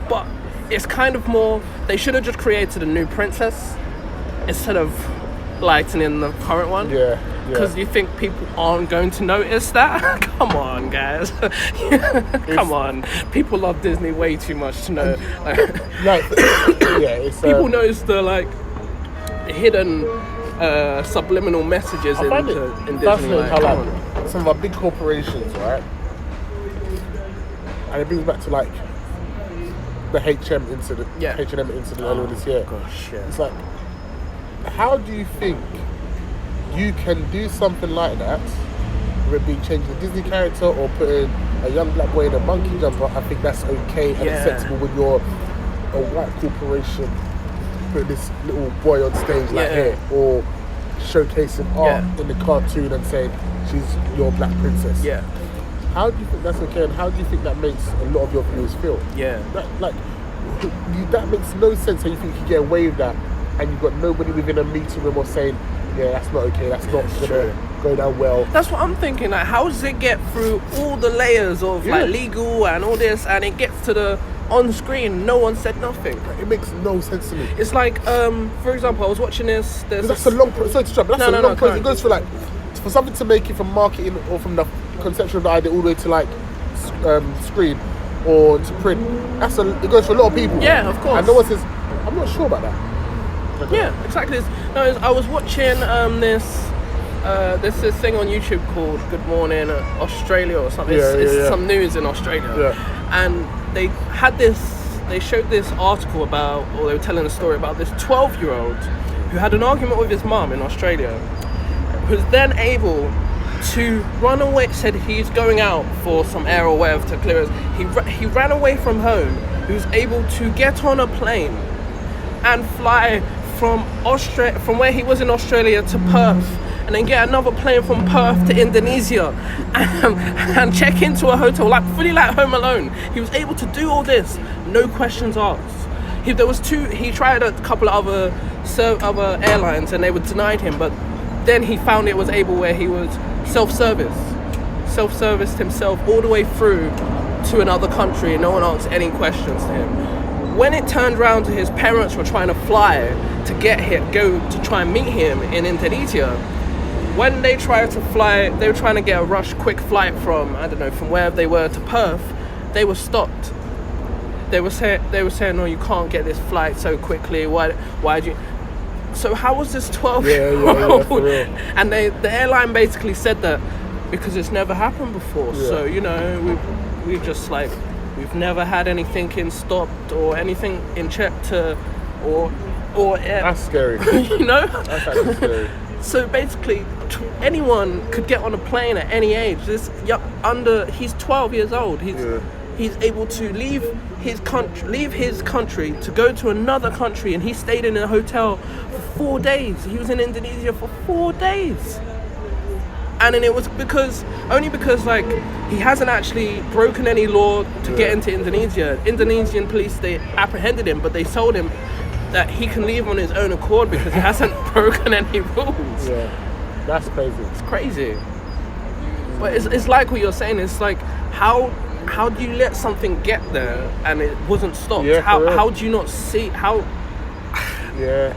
but it's kind of more, they should have just created a new princess instead of lightening the current one. Yeah. Because you think people aren't going to notice that? Come on, guys. Come on. People love Disney way too much to know. Like, yeah, it's People notice the hidden subliminal messages I find in it Disney. fascinating how come like some of our big corporations, right? And it brings back to like the H&M incident. Yeah. H&M incident earlier this year. Gosh, yeah. It's like, how do you think you can do something like that, whether it be changing the Disney character or putting a young black boy in a monkey jumper? I think that's okay and Yeah. acceptable when you're a white corporation putting this little boy on stage like Yeah. here, or showcasing art Yeah. in the cartoon and saying she's your black princess. Yeah. How do you think that's okay, and how do you think that makes a lot of your viewers feel? Yeah. That makes no sense how you think you get away with that, and you've got nobody within a meeting room or saying, yeah, that's not okay, that's not It's gonna true. go down well. That's what I'm thinking. Like, how does it get through all the layers of Yeah. legal and all this, and it gets to the on screen? No one said nothing. It makes no sense to me. It's like, for example, I was watching this. There's That's a long process. Sorry to interrupt, but that's No, a no, long no, process. It go on. goes for something to make it from marketing or from the conception of the idea all the way to screen or to print. It goes for a lot of people. Yeah, of course. And no one says, I'm not sure about that. Yeah, exactly. I was watching this thing on YouTube called Good Morning Australia or something. It's some news in Australia. Yeah. And they showed this article about, or they were telling a story about this 12-year-old who had an argument with his mum in Australia, who's then able to run away. Said he's going out for some air or whatever to clear his. He ran away from home. He was able to get on a plane and fly from where he was in Australia to Perth, and then get another plane from Perth to Indonesia, and check into a hotel fully like Home Alone. He was able to do all this, no questions asked. He tried a couple of other airlines and they were denied him, but then he found it was able where he was self-serviced himself all the way through to another country and no one asked any questions to him. When it turned around to his parents were trying to fly to go to try and meet him in Indonesia, when they tried to fly, they were trying to get a quick flight from wherever they were to Perth, they were stopped. They were saying, no, you can't get this flight so quickly. Why'd you? So how was this 12-year-old? Yeah, for real. And the airline basically said that because it's never happened before. Yeah. So, you know, we've just like, we've never had anything in stopped or anything in check or That's scary. you know? That's actually scary. So basically, anyone could get on a plane at any age. He's 12 years old. He's able to leave his country to go to another country, and he stayed in a hotel for 4 days. He was in Indonesia for 4 days. And then it was only because like he hasn't actually broken any law to get into Indonesia. Indonesian police, they apprehended him, but they told him that he can leave on his own accord because he hasn't broken any rules. Yeah, that's crazy. It's crazy. But it's like what you're saying. It's like how do you let something get there and it wasn't stopped? Yeah, how do you not see how? Yeah.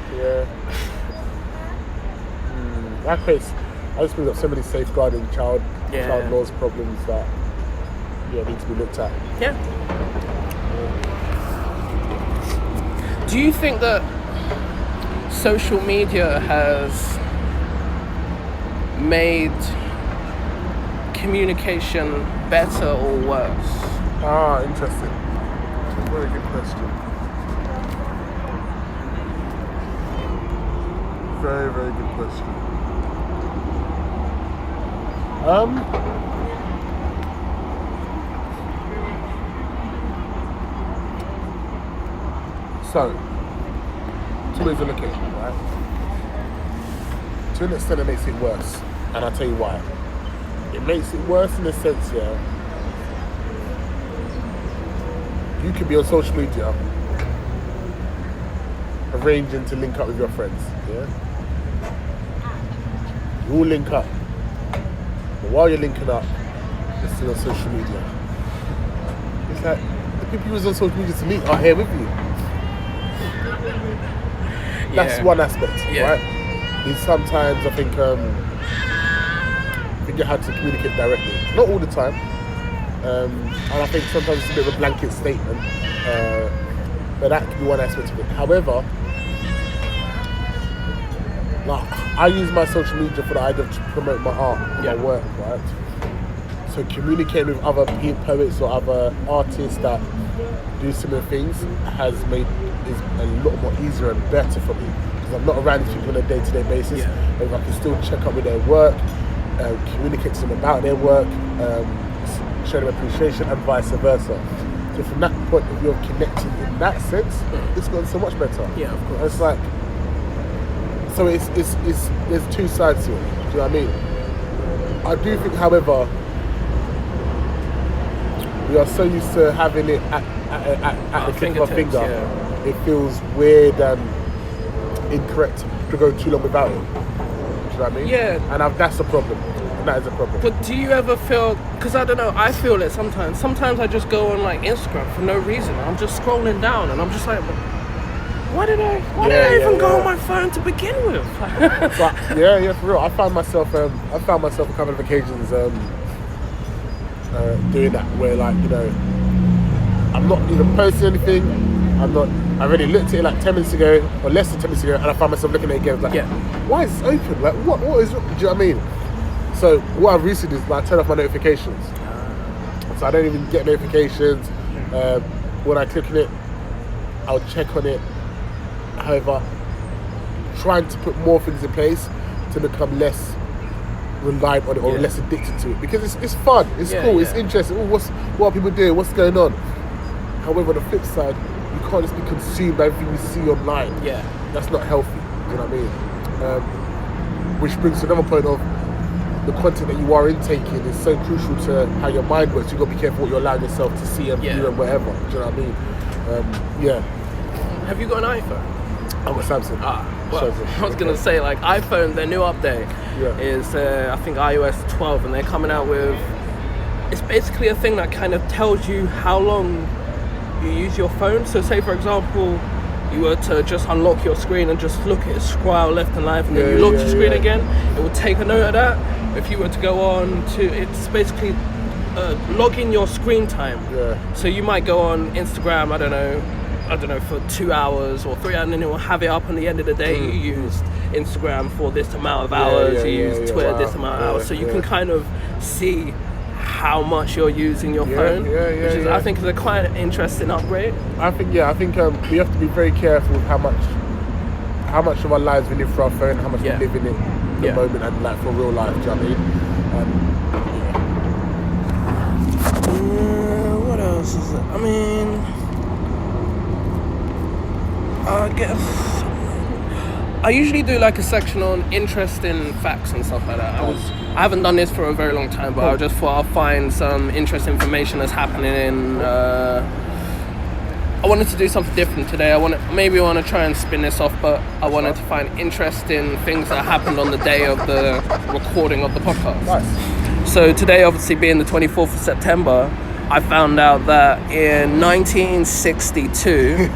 That creates. I just bring up so many safeguarding child laws problems that need to be looked at. Yeah. Do you think that social media has made communication better or worse? Interesting. Very good question. Very, very good question. So, two ways of looking at it, right? To an extent, it makes it worse, and I'll tell you why. It makes it worse in the sense, you could be on social media arranging to link up with your friends, You all link up. But while you're linking up, you're still on social media. It's like, the people who was on social media to meet are here with you. That's one aspect, right? And sometimes I think you have to communicate directly. Not all the time. And I think sometimes it's a bit of a blanket statement. But that can be one aspect of it. However, I use my social media for the idea to promote my art and my work, right? So communicating with other poets or other artists that do similar things is a lot more easier and better for me because I'm not around these people on a day-to-day basis. If I can still check up with their work, communicate to them about their work, show them appreciation, and vice versa. So from that point of view of connecting in that sense, it's gotten so much better. Yeah, of course. And it's like, so it's there's two sides to it. Do you know what I mean? I do think, however, we are so used to having it at the click of a finger. Yeah. It feels weird and incorrect to go too long without it. Do you know what I mean? Yeah. And that's a problem. That is a problem. But do you ever feel? Because I don't know. I feel it sometimes. Sometimes I just go on like Instagram for no reason. I'm just scrolling down, and I'm just like, why did I even go on my phone to begin with? But, for real. I found myself a couple of occasions doing that, where like, I'm not even posting anything. I already looked at it like 10 minutes ago, or less than 10 minutes ago, and I found myself looking at it again. Like, why is it open? Like, what is? Do you know what I mean? So what I've recently is I turn off my notifications. So I don't even get notifications. When I click on it, I'll check on it. However, trying to put more things in place to become less reliant on it or less addicted to it, because it's fun, it's cool, it's interesting. What are people doing? What's going on? However, on the flip side, you can't just be consumed by everything you see online. That's not healthy. Do you know what I mean? Which brings to another point of the content that you are intaking is so crucial to how your mind works. You've got to be careful what you're allowing yourself to see and view and whatever. Do you know what I mean? Have you got an iPhone? I'm a Samsung. Well, I was going to say, like, iPhone, their new update is, I think, iOS 12, and they're coming out with, it's basically a thing that kind of tells you how long you use your phone. So say, for example, you were to just unlock your screen and just look at it, scroll left and right, and then you lock your screen again, it would take a note of that. If you were to go on to, it's basically log in your screen time. So you might go on Instagram, I don't know, I don't know, for 2 hours or 3 hours, and then it will have it up on the end of the day. You used Instagram for this amount of hours, you used Twitter this amount of hours, so you can kind of see how much you're using your phone, which is, I think, is a quite interesting upgrade. I think we have to be very careful with how much of our lives we live for our phone, how much we live in it in the moment, and like for real life. Do you know what I mean? What else is it? I mean, I guess I usually do like a section on interesting facts and stuff like that. I haven't done this for a very long time, but I just thought I'll find some interesting information that's happening in. I wanted to do something different today. I want to try and spin this off, but I wanted to find interesting things that happened on the day of the recording of the podcast. Nice. So today, obviously being the 24th of September, I found out that in 1962,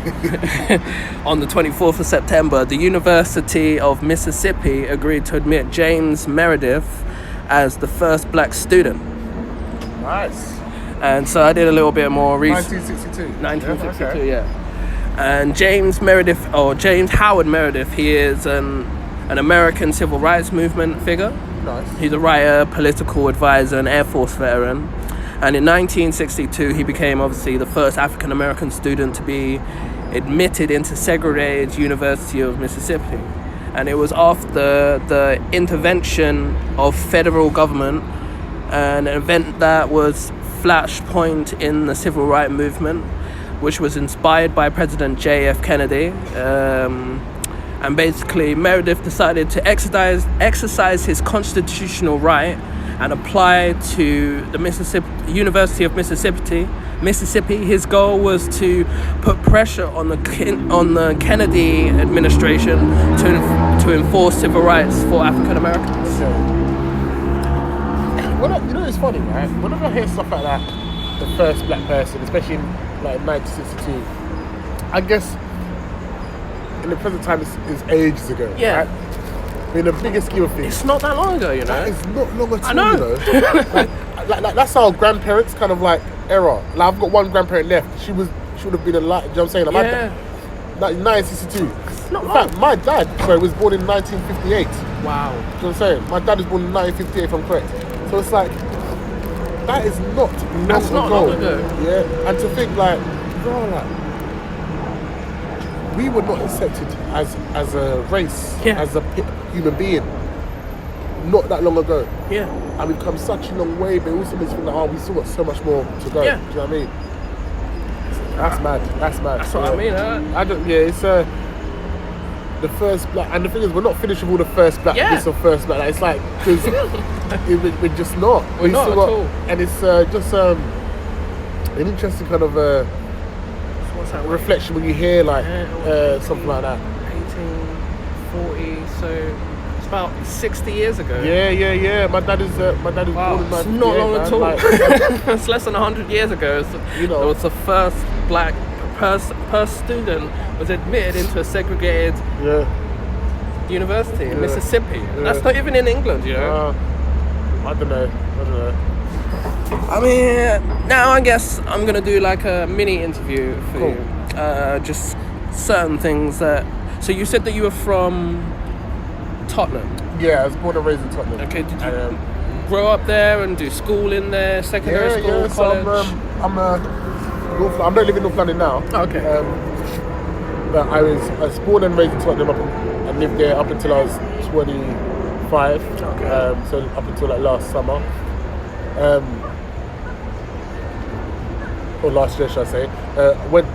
on the 24th of September, the University of Mississippi agreed to admit James Meredith as the first black student. Nice. And so I did a little bit more research. 1962. Yeah. And James Howard Meredith, he is an American civil rights movement figure. Nice. He's a writer, political advisor, and Air Force veteran. And in 1962, he became obviously the first African American student to be admitted into segregated University of Mississippi. And it was after the intervention of federal government, an event that was flashpoint in the civil rights movement, which was inspired by President J.F. Kennedy. And basically, Meredith decided to exercise his constitutional right and apply to the University of Mississippi. His goal was to put pressure on the Kennedy administration to enforce civil rights for African Americans. You know, it's funny, right? Whenever I hear stuff like that, the first black person, especially in like 1962, I guess in the present time it's ages ago. Yeah. Right? In the biggest scheme of things, It's not that long ago, you know. that is not long at all. I know. You know? like that's our grandparents' kind of like era. Like I've got one grandparent left. She would have been alive. Do you know what I'm saying? Like, Yeah. 1962. not In long. fact, my dad was born in 1958. Wow. Do you know what I'm saying? My dad was born in 1958, if I'm correct. So it's like, that is not long That's not ago. long ago. Yeah, and to think like, we were not accepted as a race, as a human being, not that long ago. Yeah. And we've come such a long way, but it also makes me think like, we still got so much more to go. Yeah. Do you know what I mean? That's mad. That's what I mean, I don't. Yeah, it's the first black, and the thing is, we're not finished with all the first black. Yeah. This or first black. It's like because we're just not. We're not at all. And it's just an interesting kind of What's that? reflection when you hear like something like that. 1840. So it's about 60 years ago. Yeah. My dad is born in It's 1958. not long at all. Like, It's less than 100 years ago. You know. It was the first black student was admitted into a segregated university in Mississippi. That's not even in England, you know. I don't know. I mean, now I guess I'm gonna do like a mini interview for you. Just certain things that. So you said that you were from Tottenham. Yeah, I was born and raised in Tottenham. Okay, did you grow up there and do school in there, secondary school, so college? I'm not living in North London now. Okay. But I was born and raised in Tottenham and lived there up until I was 25. Okay. So up until like last summer. Or last year, should I say. Went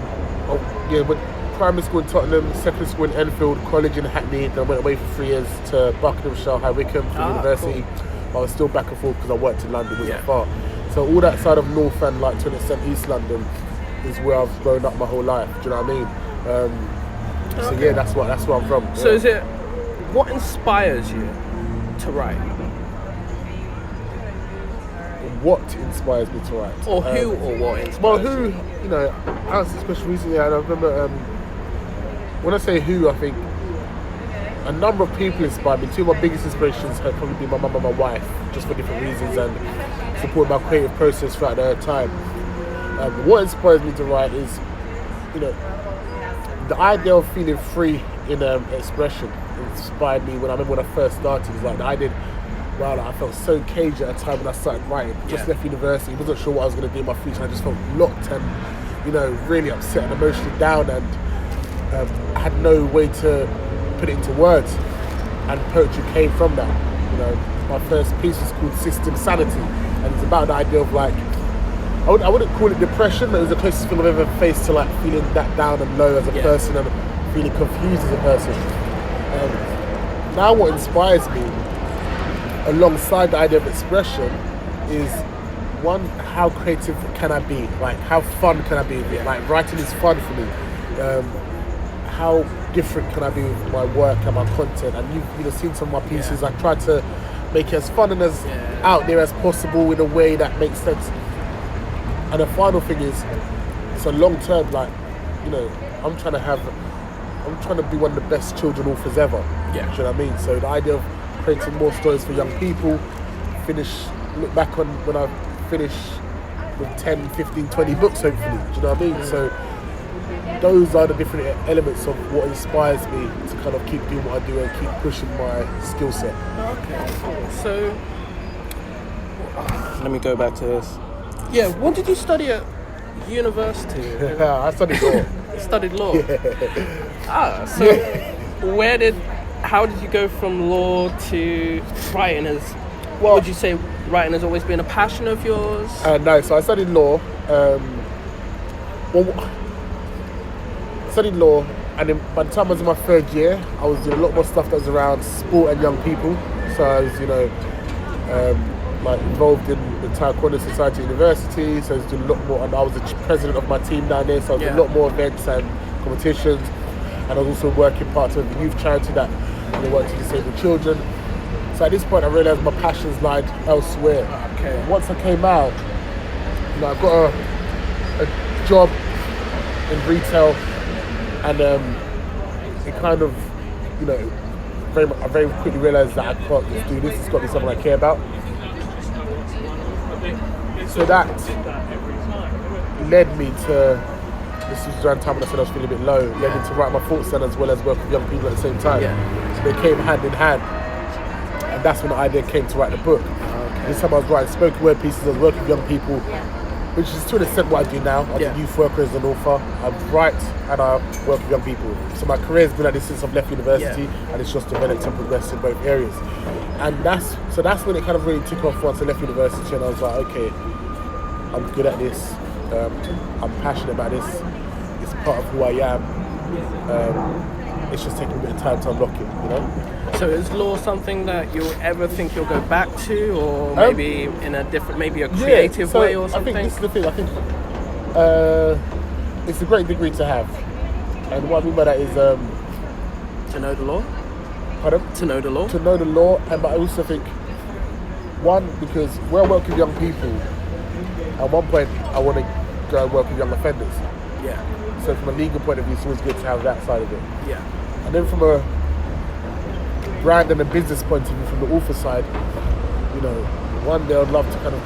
primary school in Tottenham, secondary school in Enfield, college in Hackney, then went away for 3 years to Buckinghamshire, High Wycombe for university. Cool. I was still back and forth because I worked in London, it wasn't far. So all that side of North and like 20% East London is where I've grown up my whole life. Do you know what I mean? So yeah, that's where I'm from. So is it, what inspires you to write? What inspires me to write? Or who or what inspires Well, who, you know, I asked this question recently and I remember, when I say who, I think a number of people inspire me. Two of my biggest inspirations have probably been my mum and my wife, just for different reasons, and support my creative process throughout their time. What inspires me to write is, you know, the idea of feeling free in expression inspired me when I first started. It's like the idea, wow, like I felt so caged at a time when I started writing. Just left university, wasn't sure what I was going to do in my future. I just felt locked and, really upset and emotionally down, and I had no way to put it into words. And poetry came from that. My first piece was called System Sanity, and it's about the idea of like, I wouldn't call it depression, but it was the closest thing I've ever faced to like feeling that down and low as a person and feeling confused as a person. Now what inspires me alongside the idea of expression is, one, how creative can I be? Like, how fun can I be with it? Like, writing is fun for me. How different can I be with my work and my content? And you've seen some of my pieces. I try to make it as fun and as out there as possible in a way that makes sense. And the final thing is, it's a long term, like, I'm trying to be one of the best children authors ever. Yeah. Do you know what I mean? So the idea of creating more stories for young people, look back on when I finish with 10, 15, 20 books hopefully. Do you know what I mean? So those are the different elements of what inspires me to kind of keep doing what I do and keep pushing my skill set. Okay, cool. So, let me go back to this. Yeah, what did you study at university? I studied law. You studied law? Yeah. So how did you go from law to writing? Would you say writing has always been a passion of yours? No, so I studied law. Studied law, and then by the time I was in my third year, I was doing a lot more stuff that was around sport and young people. So I was, like involved in the Taekwondo Society University. So I was doing a lot more, and I was the president of my team down there. So I was doing a lot more events and competitions, and I was also working part of a youth charity that worked to disabled children. So at this point, I realised my passions lied elsewhere. Okay. Once I came out, I got a job in retail. And it kind of, I very quickly realised that I can't just do this. It's got to be something I care about. So that led me to, this was around the time when I said I was feeling a bit low, led me to write my thoughts down as well as work with young people at the same time. Yeah. So they came hand in hand. And that's when the idea came to write the book. Okay. This time I was writing spoken word pieces, I was working with young people, which is to an extent what I do now. As a youth worker, as an author. I write and I work with young people. So my career has been like this since I've left university, and it's just developed and progressed in both areas. And that's when it kind of really took off once I left university, and I was like, okay, I'm good at this. I'm passionate about this. It's part of who I am. It's just taking a bit of time to unlock it, So is law something that you'll ever think you'll go back to, or maybe in a different, maybe a creative way or something? I think this is the thing. I think it's a great degree to have, and what I mean by that is to know the law. Pardon? To know the law. To know the law, but I also think because where I work with young people, at one point I want to go and work with young offenders. Yeah. So from a legal point of view, it's always good to have that side of it. Yeah. And then from a brand and a business point of view, from the author side, one day I'd love to kind of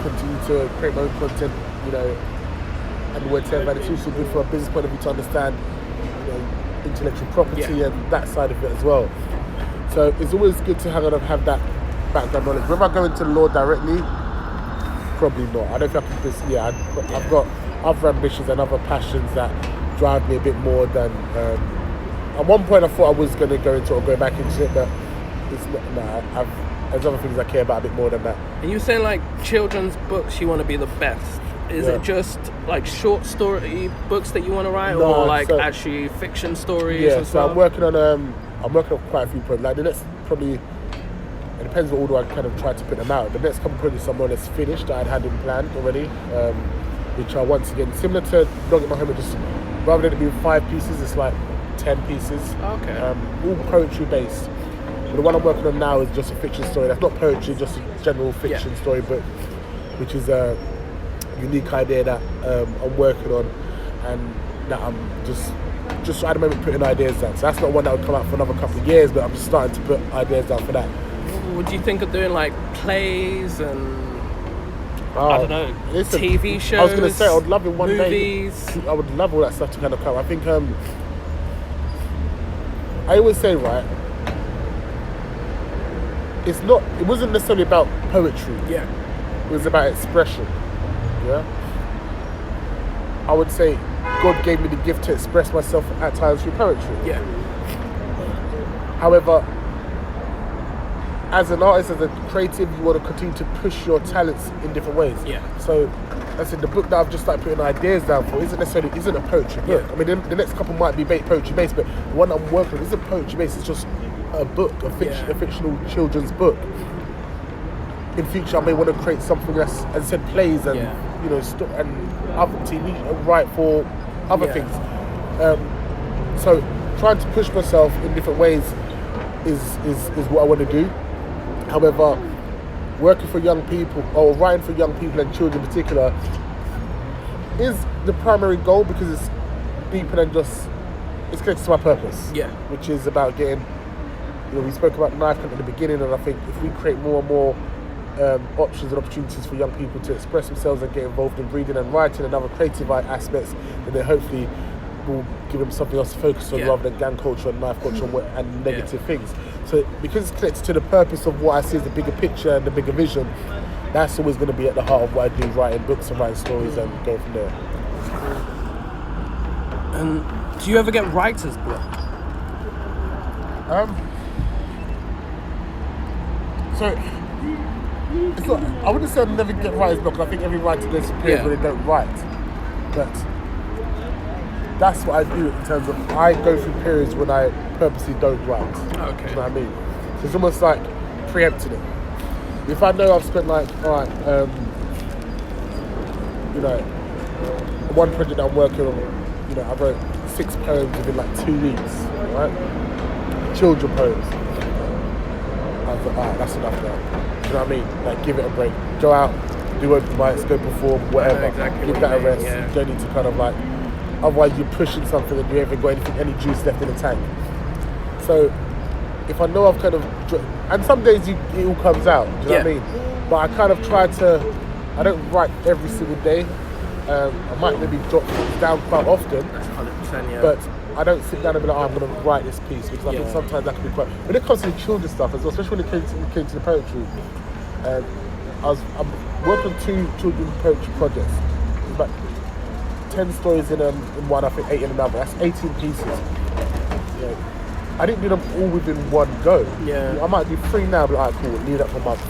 continue to create my own content, and whatever. And it's also good from a business point of view to understand, intellectual property and that side of it as well. So it's always good to have that background knowledge. Whether I go into law directly, probably not. I don't think I can just, I've got other ambitions and other passions that drive me a bit more than, at one point I thought I was going to go into it or go back into it, but it's not, there's other things I care about a bit more than that. And you saying like children's books, you want to be the best. Is it just like short story books that you want to write, or like actually fiction stories as well? I'm working on quite a few projects. Like the next probably, it depends what order I kind of try to put them out. The next couple projects are more or less finished that I'd had in plan already, which are once again similar to Dog at My Home, just rather than it being 5 pieces, it's like 10 pieces. Okay. All poetry based. But the one I'm working on now is just a fiction story. That's not poetry, just a general fiction story, but which is a unique idea that I'm working on, and that I'm just at the moment putting ideas down. So that's not one that will come out for another couple of years, but I'm just starting to put ideas down for that. Would you think of doing like plays and I don't know, TV shows? I was going to say, I would love it one movies. day. I would love all that stuff to kind of come. I think I always say, right, it wasn't necessarily about poetry. Yeah. It was about expression. Yeah. I would say God gave me the gift to express myself at times through poetry. Yeah. However, as an artist, as a creative, you want to continue to push your talents in different ways. Yeah. So, I said the book that I've just started putting ideas down for isn't a poetry book. Yeah. I mean, the next couple might be poetry based, but the one I'm working on isn't poetry based. It's just a book, a fictional children's book. In future, I may want to create something that's, as I said, plays and and other TV, write for other things. So, trying to push myself in different ways is what I want to do. However, working for young people or writing for young people and children in particular is the primary goal, because it's deeper than just, it's connected to my purpose. Yeah. Which is about getting, we spoke about Knife Hunt at the beginning, and I think if we create more and more options and opportunities for young people to express themselves and get involved in reading and writing and other creative aspects, then they hopefully will give them something else to focus on rather than gang culture and knife culture and negative things. So because it's connected to the purpose of what I see as the bigger picture and the bigger vision, that's always going to be at the heart of what I do, writing books and writing stories and going from there. And do you ever get writer's block? So it's not, I wouldn't say I never get writer's block. I think every writer goes through periods where they don't write, but that's what I do in terms of, I go through periods when I purposely don't write. Okay. Do you know what I mean? So it's almost like preempting it. If I know I've spent like, alright, one project that I'm working on, I wrote 6 poems within like 2 weeks, right? Children poems. I thought, alright, that's enough now. Do you know what I mean? Like, give it a break. Go out, do open mics, go perform, whatever. Exactly. Give that a rest. Yeah. You don't need to kind of like, otherwise you're pushing something and you haven't got any juice left in the tank. So if I know I've kind of, and some days it all comes out, do you know what I mean? But I kind of try to, I don't write every single day. I might maybe jot things down quite often. That's 100%, yeah. But I don't sit down and be like, I'm going to write this piece, because I think sometimes that can be quite, when it comes to the children's stuff as well, especially when it came to the poetry, I'm working on 2 children's poetry projects. It's about 10 stories in one, I think 8 in another. That's 18 pieces. I didn't do them all within one go. Yeah. I might do 3 now, but cool, leave that for a month,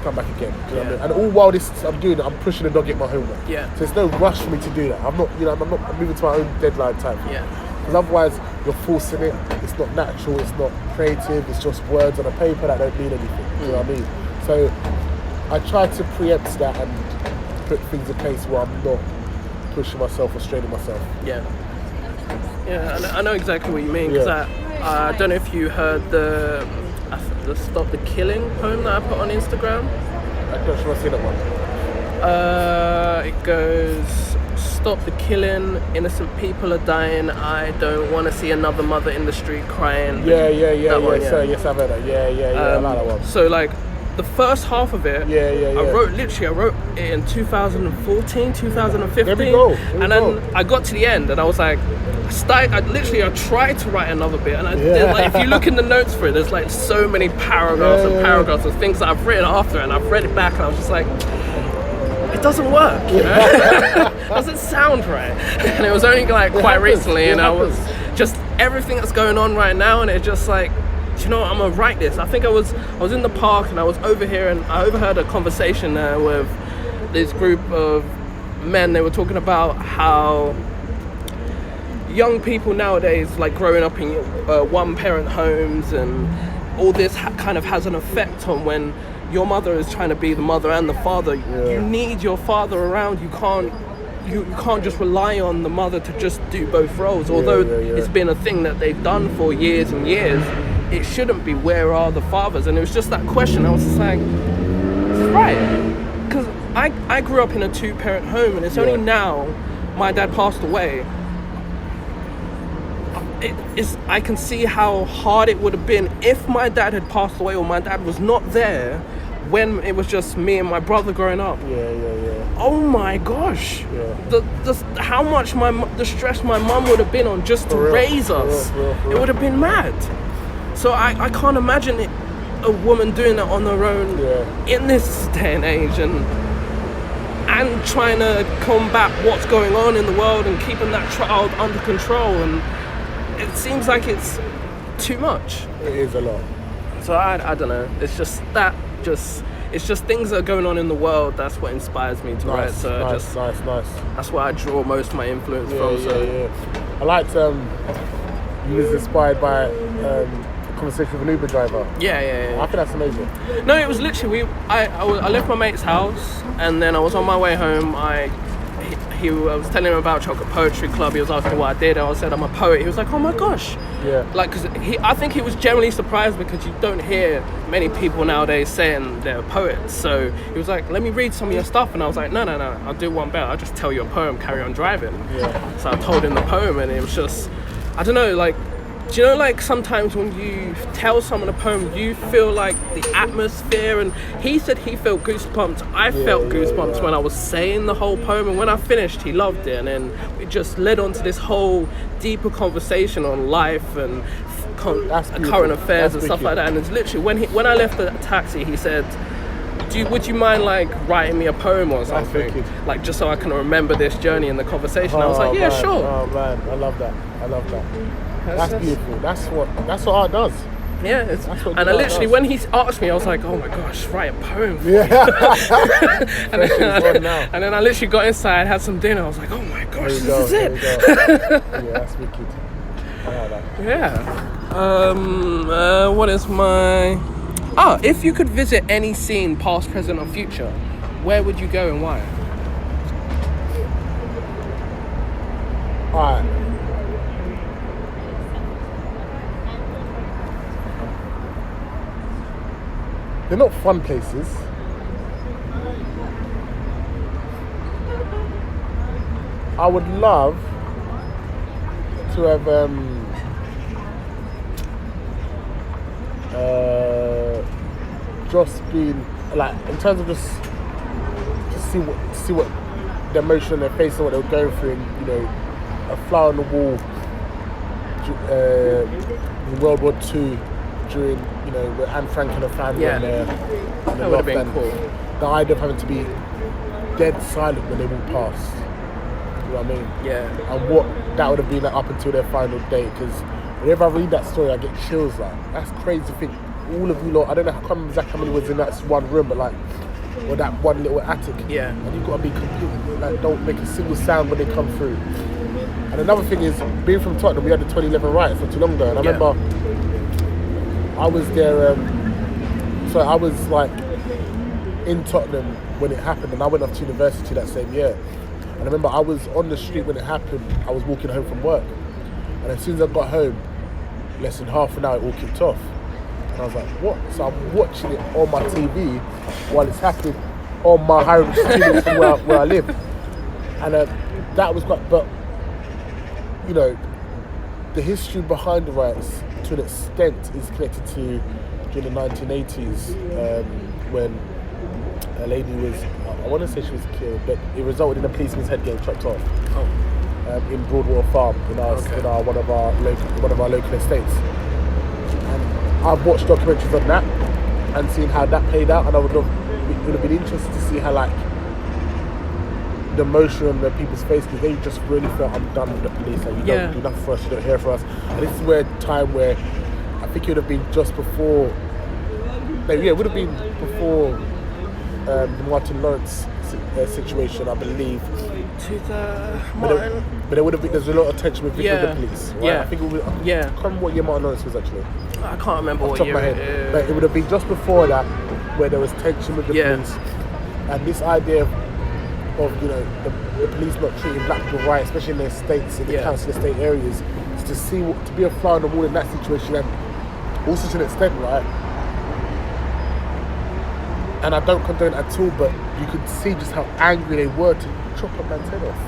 come back again. Do you know what I mean? And all while I'm doing it, I'm pushing the dog, get my homework. Yeah. So there's no rush for me to do that. I'm moving to my own deadline time. Yeah. Because otherwise, you're forcing it. It's not natural. It's not creative. It's just words on a paper that don't mean anything. Do you know what I mean? So I try to preempt that and put things in place where I'm not pushing myself or straining myself. Yeah. Yeah, I know exactly what you mean, because I don't know if you heard the Stop the Killing poem that I put on Instagram. I'm not sure I've seen that one. It goes, stop the killing, innocent people are dying, I don't want to see another mother in the street crying. Yeah. One, Yes, I've heard that. Yeah. I like that one. So like, the first half of it, Yeah. I wrote it in 2014, 2015. There we go. And then I got to the end and I was like, I tried to write another bit, and if you look in the notes for it, there's like so many paragraphs of things that I've written after, and I've read it back and I was just like, it doesn't work, It doesn't sound right. And it was only like quite recently, and I was just, everything that's going on right now, and it's just like, do you know what, I'm gonna write this. I think I was in the park and I was over here, and I overheard a conversation with this group of men. They were talking about how young people nowadays, like growing up in one-parent homes, and all this kind of has an effect on when your mother is trying to be the mother and the father. You need your father around. You can't just rely on the mother to just do both roles. Although it's been a thing that they've done for years and years, it shouldn't be, where are the fathers? And it was just that question. I was just like, right, because I grew up in a 2-parent home, and it's only now my dad passed away. I can see how hard it would have been if my dad had passed away, or my dad was not there when it was just me and my brother growing up. Yeah. oh my gosh, Yeah. how much the stress my mum would have been on just to For real, raise for real, us. for real, for It real. would have been mad. So I can't imagine a woman doing that on her own in this day and age, and trying to combat what's going on in the world and keeping that child under control. And it seems like it's too much. It is a lot. So I don't know. It's just it's just things that are going on in the world. That's what inspires me to write. So nice. that's where I draw most of my influence from. Yeah. I liked you was inspired by a conversation with an Uber driver. Yeah. I think that's amazing. No, it was literally I left my mate's house, and then I was on my way home. I was telling him about Chocolate Poetry Club. He was asking what I did. I said I'm a poet. He was like, oh my gosh. Yeah. Like, because I think he was generally surprised because you don't hear many people nowadays saying they're poets. So he was like, let me read some of your stuff. And I was like, no, I'll do one better. I'll just tell you a poem, carry on driving. Yeah. So I told him the poem, and it was just, I don't know, like, do you know, like, sometimes when you tell someone a poem, you feel like the atmosphere, and he said he felt goosebumps. I felt goosebumps when I was saying the whole poem, and when I finished, he loved it, and then it just led on to this whole deeper conversation on life and current affairs and stuff like that. And it's literally, when I left the taxi, he said, would you mind, like, writing me a poem or something? Like, just so I can remember this journey in the conversation. I was like, yeah, sure. Oh man, I love that. That's beautiful. That's what art does. Yeah, and I literally, when he asked me, I was like, oh my gosh, write a poem. Yeah. and then I literally got inside, had some dinner. I was like, oh my gosh, this is it. Yeah, that's wicked. I like that. Yeah. What is my... if you could visit any scene, past, present, or future, where would you go and why? Alright. They're not fun places. I would love to have just been like, in terms of just see what the emotion on their face and what they were going through, and you know, a fly on the wall in World War II during, you know, with Anne Frank and her family and that would have been cool. The idea of having to be dead silent when they walk past. You know what I mean? Yeah. And what that would have been like up until their final day, because whenever I read that story, I get chills. Like, that's crazy to think. All of you lot, I don't know, I can't remember exactly how many was in that one room, but like, or that one little attic. Yeah. And you've got to be completely, like, don't make a single sound when they come through. And another thing is, being from Tottenham, we had the 2011 riots not too long ago, and I remember I was there, so I was like in Tottenham when it happened, and I went off to university that same year. And I remember I was on the street when it happened. I was walking home from work, and as soon as I got home, less than half an hour, it all kicked off. And I was like, what? So I'm watching it on my TV while it's happening on my home street from where I live. And that was quite, but you know, the history behind the riots to an extent is connected to during the 1980s when a lady was, I want to say she was killed, but it resulted in a policeman's head getting chopped off in Broadwater Farm in one of our local estates. And I've watched documentaries on that and seen how that played out, and it would have been interesting to see how, like, the emotion on the people's face, because they just really felt, I'm done with the police, like, you don't do nothing for us, you don't hear for us. And this is where time where I think it would have been just before, it would have been before the Martin Lawrence situation, I believe. But there would have been, there's a lot of tension with the police, right? Yeah. I think it would, I can't remember what year Martin Lawrence was actually. I can't remember what year it is. But it would have been just before that, where there was tension with the police, and this idea of you know, the police not treating black people right, especially in their estates, in the council estate areas, is to be a fly on the wall in that situation, and also to an extent, right? And I don't condone it at all, but you could see just how angry they were to chop a man's head off.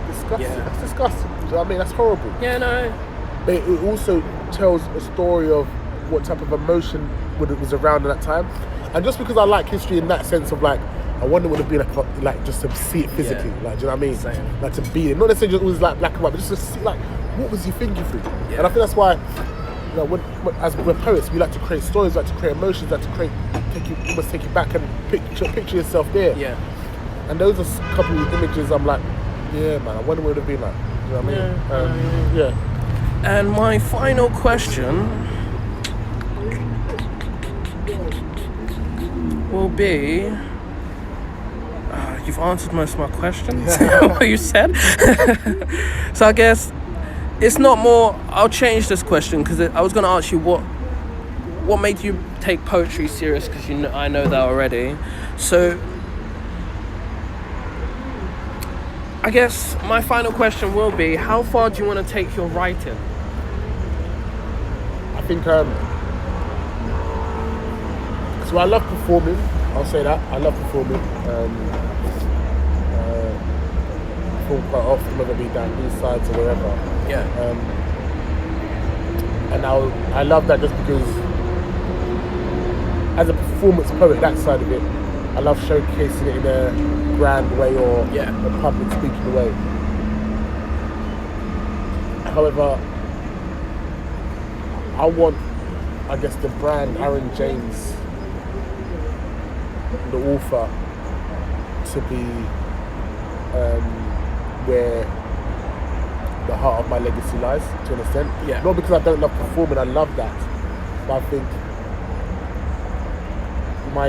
Disgusting. Yeah. That's disgusting. Do you know what I mean? That's horrible. Yeah, no. But it also tells a story of what type of emotion was around at that time. And just because I like history in that sense of like, I wonder what it'd be like just to see it physically. Yeah. Like, do you know what I mean? Same. Like to be it. Not necessarily just always like black and white, but just to see like what was you thinking through. Yeah. And I think that's why, you know, as we're poets, we like to create stories, like to create emotions, like to almost take you back and picture yourself there. Yeah. And those are a couple of images I'm like, yeah, man, I wonder what it'd be like. You know what I mean? Yeah. And my final question will be, you've answered most of my questions, what you said. So I guess it's not more, I'll change this question because I was going to ask you what made you take poetry serious, because I know that already. So I guess my final question will be, how far do you want to take your writing? I think, so I love performing, I'll say that. I love performing. Perform quite often, whether it be down these sides or wherever. Yeah. And I love that just because, as a performance poet, that side of it, I love showcasing it in a grand way or a public speaking way. However, I want, I guess, the brand Aaron James, the author, to be where the heart of my legacy lies, to an extent. Yeah. Not because I don't love performing, I love that, but I think my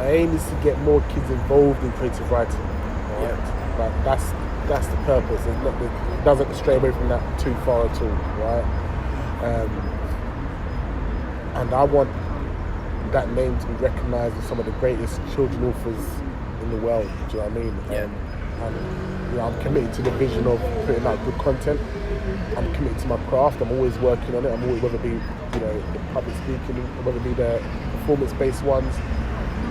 aim is to get more kids involved in creative writing. Right? Yeah. But that's the purpose. It doesn't stray away from that too far at all, right? And I want that name to be recognised as some of the greatest children authors in the world. Do you know what I mean? Yeah. And you know, I'm committed to the vision of putting out good content. I'm committed to my craft. I'm always working on it. I'm always, whether it be, you know, the public speaking, whether it be the performance-based ones,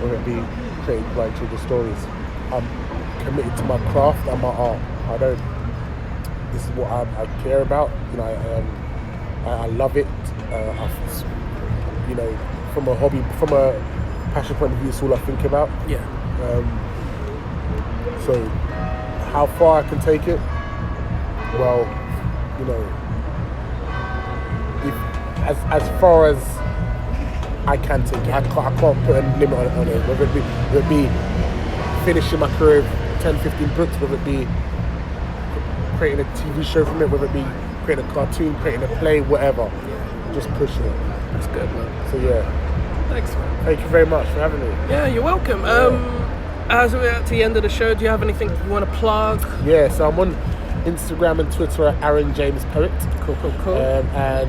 whether it be creating great children's stories. I'm committed to my craft and my art. This is what I care about. You know, I love it. You know, from a hobby, from a passion point of view, it's all I think about. Yeah. So, how far I can take it? Well, you know, as far as I can take it, I can't put a limit on it. Whether it be finishing my career with 10, 15 books, whether it be creating a TV show from it, whether it be creating a cartoon, creating a play, whatever. Just pushing it. That's good, man. So yeah. Thanks, man. Thank you very much for having me. Yeah, you're welcome. As we're at the end of the show, do you have anything you want to plug? Yeah, so I'm on Instagram and Twitter at Aaron James Poet. Cool. And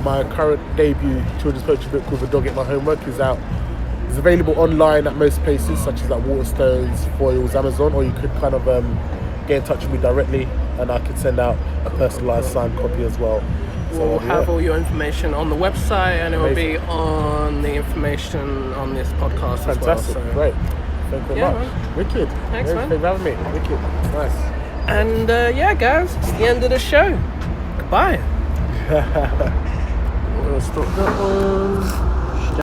my current debut children's poetry book called The Dog Ate My Homework is out. It's available online at most places, such as like Waterstones, Foyles, Amazon, or you could kind of get in touch with me directly, and I could send out a personalised signed copy as well. We'll have all your information on the website, and it will be on the information on this podcast as well. Fantastic, great. Thank you very much. Man. Wicked. Thanks, man. Thanks for having me. Wicked. Nice. And yeah, guys, it's the end of the show. Goodbye. We'll stop that one.